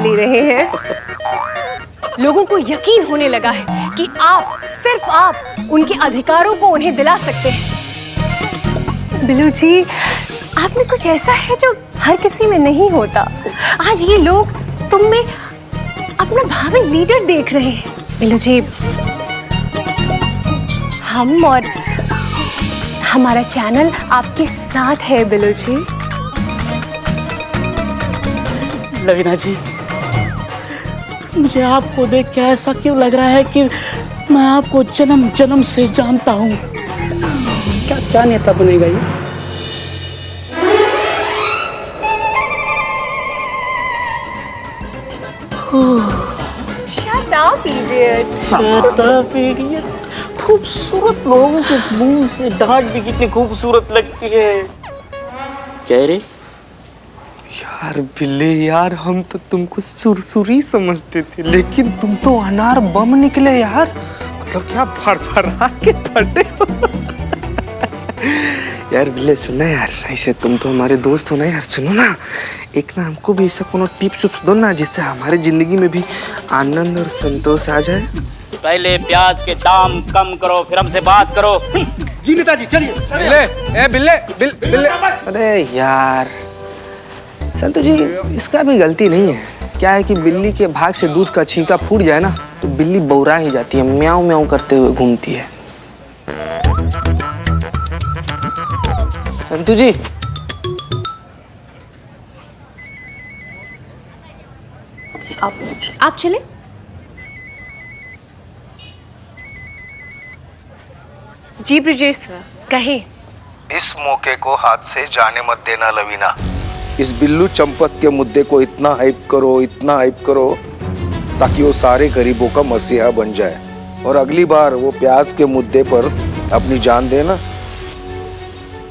ले रहे हैं। लोगों को यकीन होने लगा है कि आप, सिर्फ आप, उनके अधिकारों को उन्हें दिला सकते हैं। बिल्लू जी, आप में कुछ ऐसा है जो हर किसी में नहीं होता। आज ये लोग तुम में अपना भावी लीडर देख रहे हैं। बिल्लू जी, हम और हमारा चैनल आपके साथ है बिल्लू जी। लवीना जी, मुझे आपको देख के ऐसा क्यों लग रहा है कि मैं आपको जन्म जन्म से जानता हूँ। क्या नेता बनेगा ये? Shut up, idiot. Shut up, idiot. खूबसूरत लोगों के मुंह से डांट भी कितनी खूबसूरत लगती है। कह रहे यार बिल्ले यार, हम तो तुमको सुरसुरी समझते थे, लेकिन तुम तो अनार बम निकले यार। मतलब क्या फड़फड़ा के फटे हो। यार बिल्ले सुनना यार, ऐसे तुम तो हमारे दोस्त हो ना यार, सुनो ना, एक ना हमको भी ऐसा कोनो टिप्स उप्स दो ना, जिससे हमारे जिंदगी में भी आनंद और संतोष आ जाए। पहले प्याज के दाम कम करो, फिर हमसे बात करो। जी नेताजी चलिए। बिल्ले बिल्ले। अरे यार संतोष जी, इसका भी गलती नहीं है। क्या है कि बिल्ली के भाग से दूध का छींका फूट जाए ना, तो बिल्ली बौरा ही जाती है, म्याऊं म्याऊं करते हुए घूमती है। संतोष जी आप चले। जी ब्रिजेश सर, कहे। इस मौके को हाथ से जाने मत देना लवीना। इस बिल्लू चंपत के मुद्दे को इतना हाइप करो ताकि वो सारे गरीबों का मसीहा बन जाए, और अगली बार वो प्याज के मुद्दे पर अपनी जान देना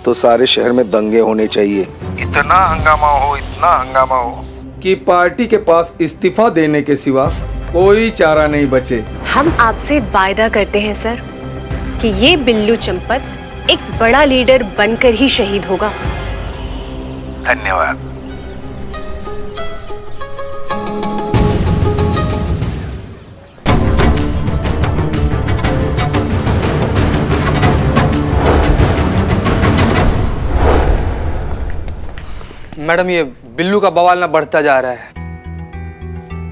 तो सारे शहर में दंगे होने चाहिए। इतना हंगामा हो कि पार्टी के पास इस्तीफा देने के सिवा कोई चारा नहीं बचे। हम आपसे वायदा करते हैं सर कि ये बिल्लू चंपत एक बड़ा लीडर बनकर ही शहीद होगा। धन्यवाद। मैडम, ये बिल्लू का बवाल ना बढ़ता जा रहा है।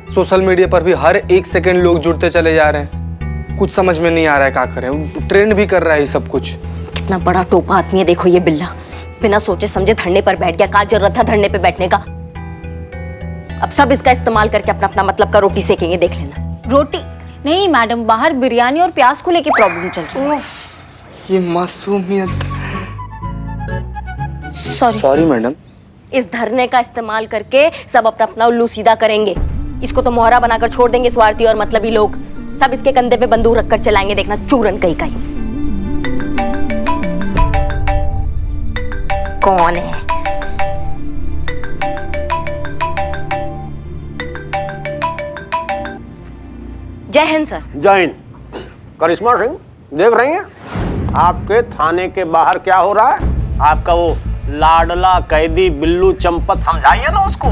सोशल मीडिया पर भी हर एक सेकंड लोग जुड़ते चले जा रहे हैं। कुछ समझ में नहीं आ रहा है क्या करें। ट्रेंड भी कर रहा है ये सब कुछ। कितना बड़ा टोपा आदमी है, देखो ये बिल्ला बिना सोचे समझे धरने पर बैठ गया। क्या जरूरत था धरने पे बैठने का। अब सब इसका इस्तेमाल करके अपना अपना मतलब का रोटी सेकेंगे, देख लेना। रोटी नहीं मैडम, बाहर बिरयानी और प्याज को लेके प्रॉब्लम चल रही है। ये मासूमियत। Sorry madam. इस धरने का इस्तेमाल करके सब अपना अपना उल्लू सीधा करेंगे। इसको तो मोहरा बनाकर छोड़ देंगे स्वार्थी और मतलबी लोग। सब इसके कंधे पे बंदूक रखकर चलाएंगे, देखना चूरन कहीं कहीं। कौन है? जय हिंद सर। जय हिंद। करिश्मा सिंह, देख रही हैं आपके थाने के बाहर क्या हो रहा है? आपका वो लाडला कैदी बिल्लू चंपत, समझाइए ना उसको।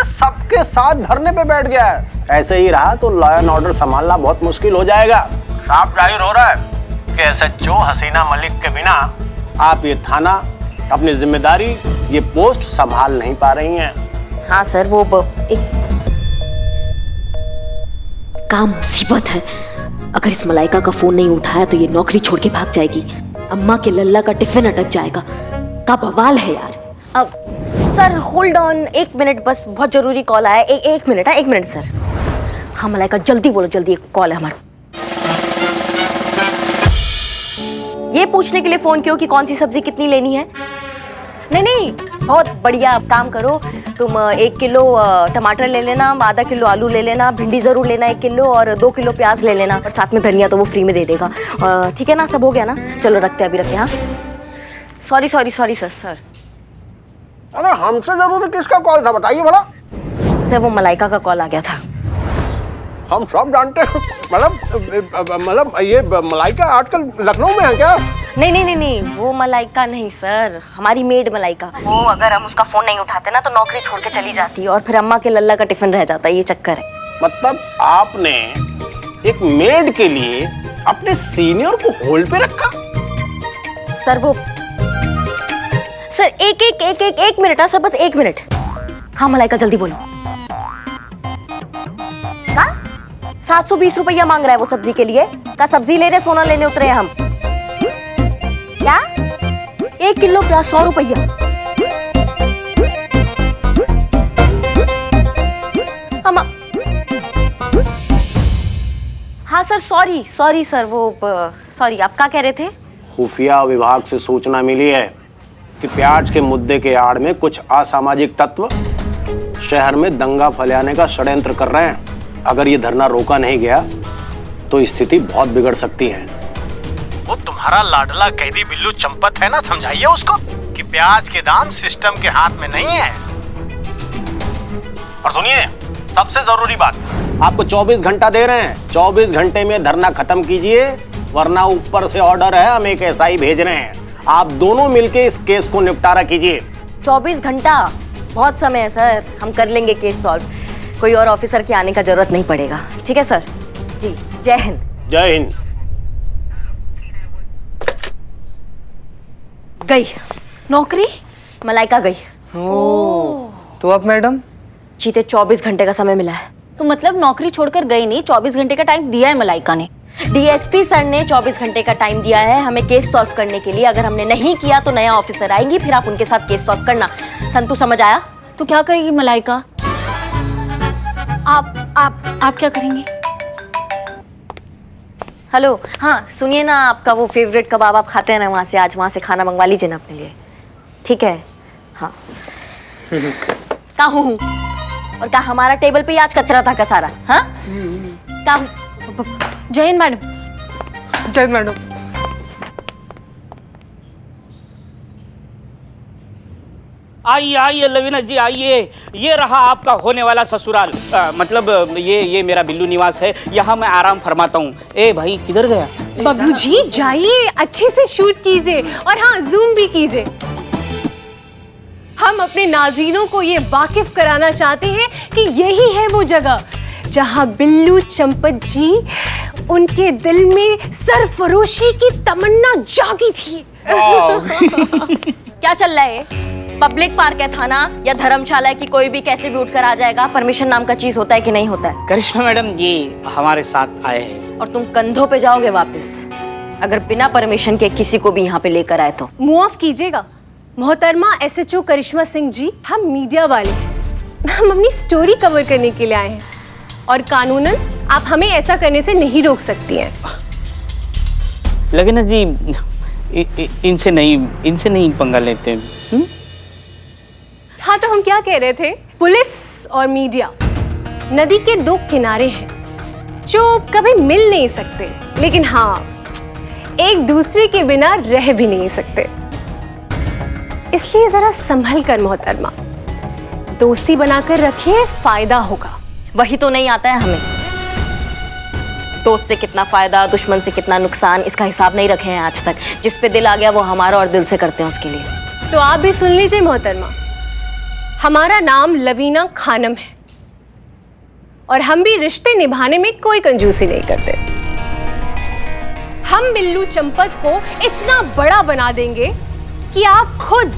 सबके साथ धरने पे बैठ गया है। ऐसे ही रहा तो लॉ एंड ऑर्डर संभालना बहुत मुश्किल हो जाएगा। साफ जाहिर हो रहा है कि एसएचओ हसीना मलिक के बिना आप ये थाना, अपनी जिम्मेदारी, ये पोस्ट संभाल नहीं पा रही हैं। हाँ सर, वो एक काम मुसीबत है। अगर इस मलाइका का फोन नहीं उठाया तो ये नौकरी छोड़ के भाग जाएगी। अम्मा के लल्ला का टिफिन अटक जाएगा। का बवाल है यार। अब सर होल्ड ऑन, 1 मिनट बस, बहुत जरूरी कॉल आया। एक मिनट। 1 minute sir. हाँ मलाइका, जल्दी बोलो, जल्दी, एक कॉल है हमारा। ये पूछने के लिए फोन किया कि कौन सी सब्जी कितनी लेनी है। नहीं, बहुत बढ़िया काम करो तुम। 1 किलो टमाटर ले लेना, आधा किलो आलू ले लेना, भिंडी जरूर लेना 1 किलो, और 2 किलो प्याज ले लेना, और साथ में धनिया तो वो फ्री में दे देगा। ठीक है ना, सब हो गया ना? चलो रखते हैं, अभी रखते हैं। हाँ सॉरी सर। अरे हमसे जरूरी किसका कॉल था बताइए भला? सर वो मलाइका का कॉल आ गया था। हम सब जानते हैं। मतलब ये मलाइका आजकल लखनऊ में है क्या? नहीं, वो मलाइका नहीं सर, हमारी मेड मलाइका। वो अगर हम उसका फोन नहीं उठाते ना तो नौकरी छोड़ के चली जाती है, और फिर अम्मा के लल्ला का टिफिन रह जाता है। ये चक्कर है। मतलब आपने एक मेड के लिए अपने सीनियर को होल्ड पे रखा? सर वो सर एक मिनट। हाँ सर, बस 1 मिनट। हाँ मलाइका, जल्दी बोलो। 720 रुपया मांग रहा है वो सब्जी के लिए। का सब्जी ले रहे, सोना लेने उतरे हैं हम क्या? 1 किलो प्याज 100 रुपया। हम हाँ सर, सॉरी सर, वो सॉरी। आप क्या कह रहे थे? खुफिया विभाग से सूचना मिली है कि प्याज के मुद्दे के आड़ में कुछ असामाजिक तत्व शहर में दंगा फैलाने का षड्यंत्र कर रहे हैं। अगर ये धरना रोका नहीं गया तो स्थिति बहुत बिगड़ सकती है। वो तुम्हारा लाडला कैदी बिल्लू चंपत है ना, समझाइए उसको कि प्याज के दाम सिस्टम के हाथ में नहीं है। और सुनिए, सबसे जरूरी बात, आपको 24 घंटा दे रहे हैं। 24 घंटे में धरना खत्म कीजिए, वरना ऊपर से ऑर्डर है, हम एक एसआई भेज रहे हैं। आप दोनों मिलके इस केस को निपटारा कीजिए। 24 घंटा बहुत समय है सर, हम कर लेंगे केस सॉल्व। कोई और ऑफिसर के आने का जरूरत नहीं पड़ेगा। ठीक है सर? जी, जय हिंद। जय हिंद। गई नौकरी, मलाइका गई। तो अब मैडम जीते 24 घंटे का समय मिला है। तो मतलब नौकरी छोड़कर गई नहीं, 24 घंटे का टाइम दिया है मलाइका ने। डीएसपी सर ने 24 घंटे का टाइम दिया है हमें केस सॉल्व करने के लिए। अगर हमने नहीं किया तो नया ऑफिसर आएंगी, फिर आप उनके साथ केस सॉल्व करना। संतु समझ आया? तो क्या करेगी मलाइका? आप क्या करेंगे? हेलो, हाँ सुनिए ना, आपका वो फेवरेट कबाब आप खाते हैं ना वहाँ से, आज वहाँ से खाना मंगवा लीजिए ना अपने लिए। ठीक है? हाँ। कहाँ हूँ? और कहा हमारा टेबल पे आज कचरा था का सारा? हाँ? जय हिंद मैडम। जय हिंद मैडम। आइए आइए लवीना जी आइए, ये रहा आपका होने वाला ससुराल। मतलब ये मेरा बिल्लू निवास है, यहाँ मैं आराम फरमाता हूँ। ए भाई किधर गया? बबलू जी जाइए, अच्छे से शूट कीजिए और हाँ जूम भी कीजिए। हम अपने नाज़रीनों को ये वाकिफ कराना चाहते हैं कि यही है वो जगह जहां बिल्लू चंपत जी उनके दिल में सरफरोशी की तमन्ना जागी थी। क्या चल रहा है? पब्लिक पार्क है थाना या धर्मशाला की, कोई भी कैसे भी उठकर आ जाएगा? परमिशन नाम का चीज होता है कि नहीं होता है? करिश्मा मैडम ये हमारे साथ आए हैं। और तुम कंधों पे जाओगे वापस अगर बिना परमिशन के किसी को भी यहाँ पे लेकर आए तो? मुआफ कीजिएगा मोहतरमा एसएचओ करिश्मा सिंह जी, हम मीडिया वाले हैं, हम अपनी स्टोरी कवर करने के लिए आए हैं और कानूनन आप हमें ऐसा करने से नहीं रोक सकती हैं। लवीना जी इनसे नहीं पंगा लेते। हाँ तो हम क्या कह रहे थे, पुलिस और मीडिया नदी के दो किनारे हैं जो कभी मिल नहीं सकते, लेकिन हाँ एक दूसरे के बिना रह भी नहीं सकते। इसलिए जरा संभल कर मोहतरमा, दोस्ती बनाकर रखिए, फायदा होगा। वही तो नहीं आता है हमें, दोस्त से कितना फायदा, दुश्मन से कितना नुकसान, इसका हिसाब नहीं रखे हैं आज तक। जिस पे दिल आ गया वो हमारा और दिल से करते हैं उसके लिए। तो आप भी सुन लीजिए मोहतरमा, हमारा नाम लवीना खानम है और हम भी रिश्ते निभाने में कोई कंजूसी नहीं करते। हम बिल्लू चंपत को इतना बड़ा बना देंगे कि आप खुद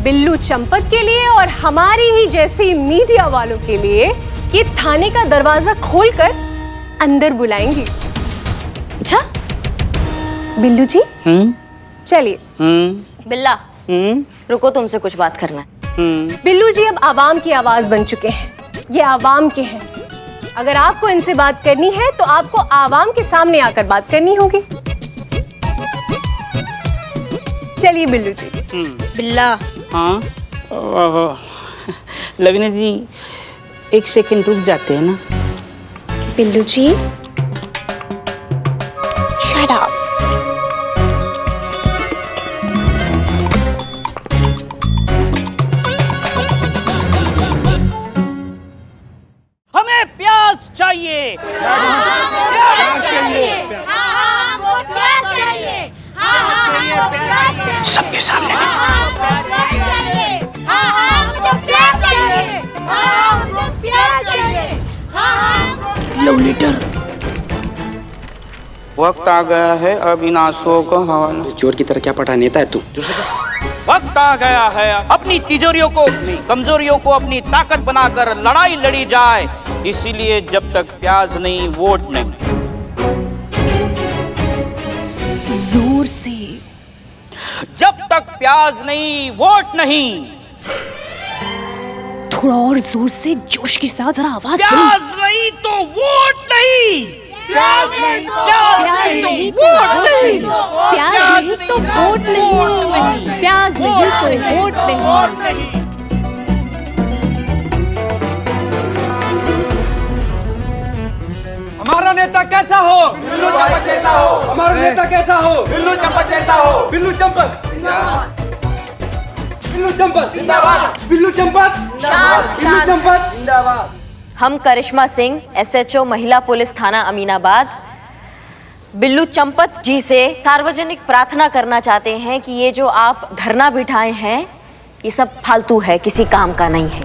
बिल्लू चंपत के लिए और हमारी ही जैसी मीडिया वालों के लिए ये थाने का दरवाजा खोलकर अंदर बुलाएंगी। अच्छा बिल्लू जी, चलिए। बिल्ला रुको, तुमसे कुछ बात करना है। बिल्लू जी अब आवाम की आवाज बन चुके हैं, ये आवाम के हैं। अगर आपको इनसे बात करनी है तो आपको आवाम के सामने आकर बात करनी होगी। चलिए बिल्लू जी। बिल्ला। हाँ लवीना जी एक सेकंड रुक जाते हैं ना? बिल्लू जी शट अप। हमें प्याज चाहिए, प्याज चाहिए, सबके सामने। लो लीटर। वक्त आ गया है अब इन आंसुओं को हवाला। चोर की तरह क्या पटा नेता है तू? वक्त आ गया है अपनी तिजोरियों को, अपनी कमजोरियों को अपनी ताकत बनाकर लड़ाई लड़ी जाए। इसीलिए जब तक प्याज नहीं वोट नहीं। जोर से। जब तक प्याज नहीं वोट नहीं। थोड़ा और जोर से, जोश के साथ, जरा आवाज। प्याज नहीं तो वोट नहीं। प्याज नहीं तो वोट नहीं। प्याज नहीं तो वोट नहीं। प्याज नहीं तो वोट नहीं। हमारा नेता कैसा हो? बिल्लू चंपत जैसा हो। हमारा नेता कैसा हो? बिल्लू चंपत जैसा हो। बिल्लू चंपत। बिल्लू चंपत जिंदाबाद, बिल्लू चंपत शांत, बिल्लू शांत। चंपत जिंदाबाद। हम करिश्मा सिंह, SHO महिला पुलिस थाना अमीनाबाद, बिल्लू चंपत जी से सार्वजनिक प्रार्थना करना चाहते हैं कि ये जो आप धरना बिठाए हैं ये सब फालतू है, किसी काम का नहीं है।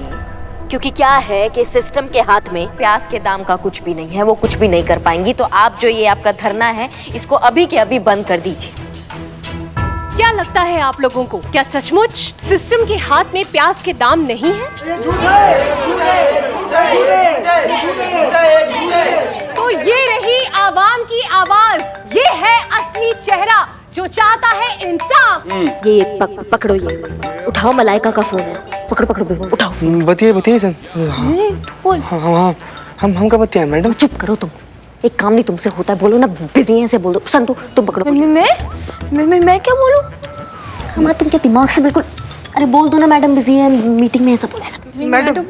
क्योंकि क्या है कि सिस्टम के हाथ में प्याज के दाम का कुछ भी नहीं है, वो कुछ भी नहीं कर पाएंगी। तो आप जो ये आपका धरना है इसको अभी के अभी बंद कर दीजिए। क्या लगता है आप लोगों को, क्या सचमुच सिस्टम के हाथ में प्याज के दाम नहीं है? तो ये रही आवाम की आवाज, ये है असली चेहरा जो चाहता है इंसाफ। ये पकड़ो, ये उठाओ, मलाइका का फोन है, पकड़ो पकड़ो बेबी, उठाओ। बताइए सन। हाँ, हम कब बतिया मैडम? चुप करो तुम, एक काम नहीं तुमसे होता है, बोलो ना बिजी हैं से बोल दो। संतु तुम पकड़ो। मैं क्या बोलूं? हमारा तुम क्या दिमाग से बिल्कुल, अरे बोल दो ना मैडम बिजी है, मीटिंग में ऐसा बोला ऐसा। मैडम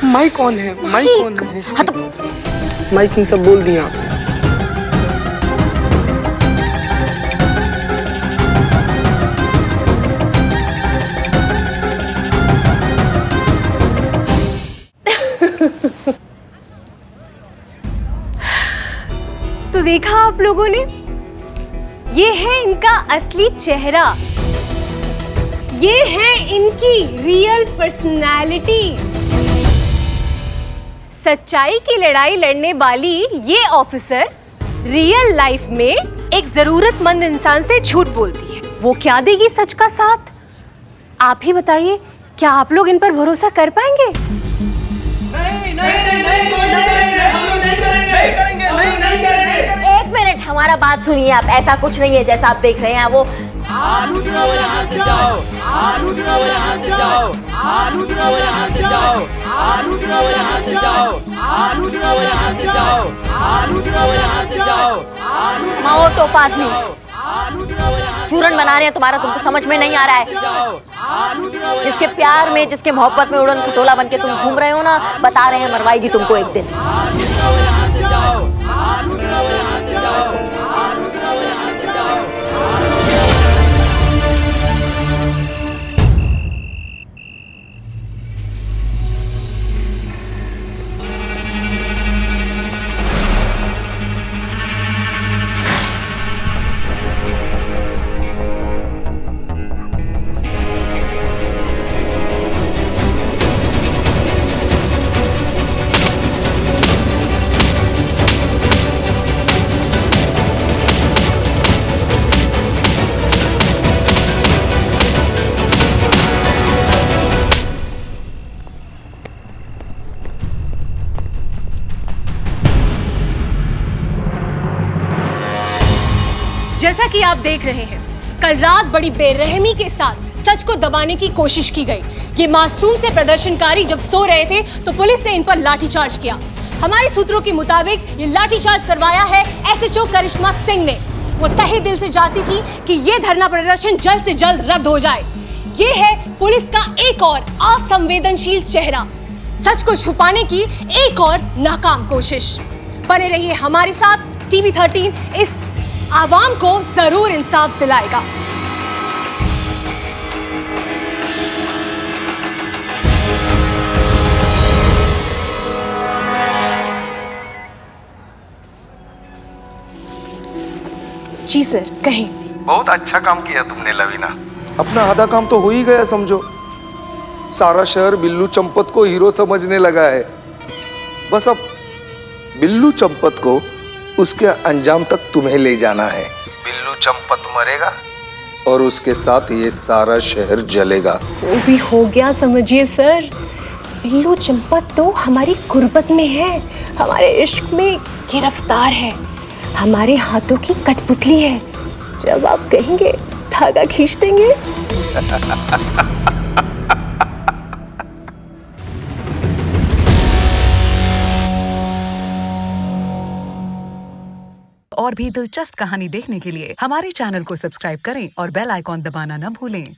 माइक ऑन है, माइक ऑन है। हाँ तो माइक में सब बोल दिया आप। तो देखा आप लोगों ने, ये है इनका असली चेहरा, ये है इनकी रियल पर्सनालिटी। सच्चाई की लड़ाई लड़ने वाली ये ऑफिसर रियल लाइफ में एक जरूरतमंद इंसान से झूठ बोलती है। वो क्या देगी सच का साथ? आप ही बताइए, क्या आप लोग इन पर भरोसा कर पाएंगे? एक मिनट, हमारा बात सुनिए आप। ऐसा कुछ नहीं है जैसा आप देख रहे हैं। वो माओ टोप आदमी चूरन बना रहे हैं तुम्हारा, तुमको समझ में नहीं आ रहा है? जिसके प्यार में, जिसके मोहब्बत में उड़न खटोला बन के तुम घूम रहे हो ना, बता रहे हैं मरवाएगी तुमको एक दिन। जैसा कि आप देख रहे हैं, कल रात बड़ी बेरहमी के साथ सच को दबाने की कोशिश की गई। ये मासूम से प्रदर्शनकारी जब सो रहे थे तो पुलिस ने इन पर लाठीचार्ज किया। हमारे सूत्रों के मुताबिक ये लाठीचार्ज करवाया है SHO करिश्मा सिंह ने। वो तहे दिल से चाहती थी कि ये धरना प्रदर्शन जल्द से जल्द रद्द हो जाए। ये है पुलिस का एक और असंवेदनशील चेहरा, सच को छुपाने की एक और नाकाम कोशिश। बने रहिए हमारे साथ, TV 13 इस आवाम को जरूर इंसाफ दिलाएगा। जी सर, कहें। बहुत अच्छा काम किया तुमने लवीना। अपना आधा काम तो हो ही गया समझो। सारा शहर बिल्लू चंपत को हीरो समझने लगा है। बस अब बिल्लू चंपत को उसके अंजाम तक तुम्हें ले जाना है। बिल्लू चंपत मरेगा और उसके साथ ये सारा शहर जलेगा। वो भी हो गया समझिए सर। बिल्लू चंपत तो हमारी गुर्बत में है, हमारे इश्क में गिरफ्तार है, हमारे हाथों की कठपुतली है। जब आप कहेंगे धागा खींच देंगे। और भी दिलचस्प कहानी देखने के लिए हमारे चैनल को सब्सक्राइब करें और बेल आइकॉन दबाना न भूलें।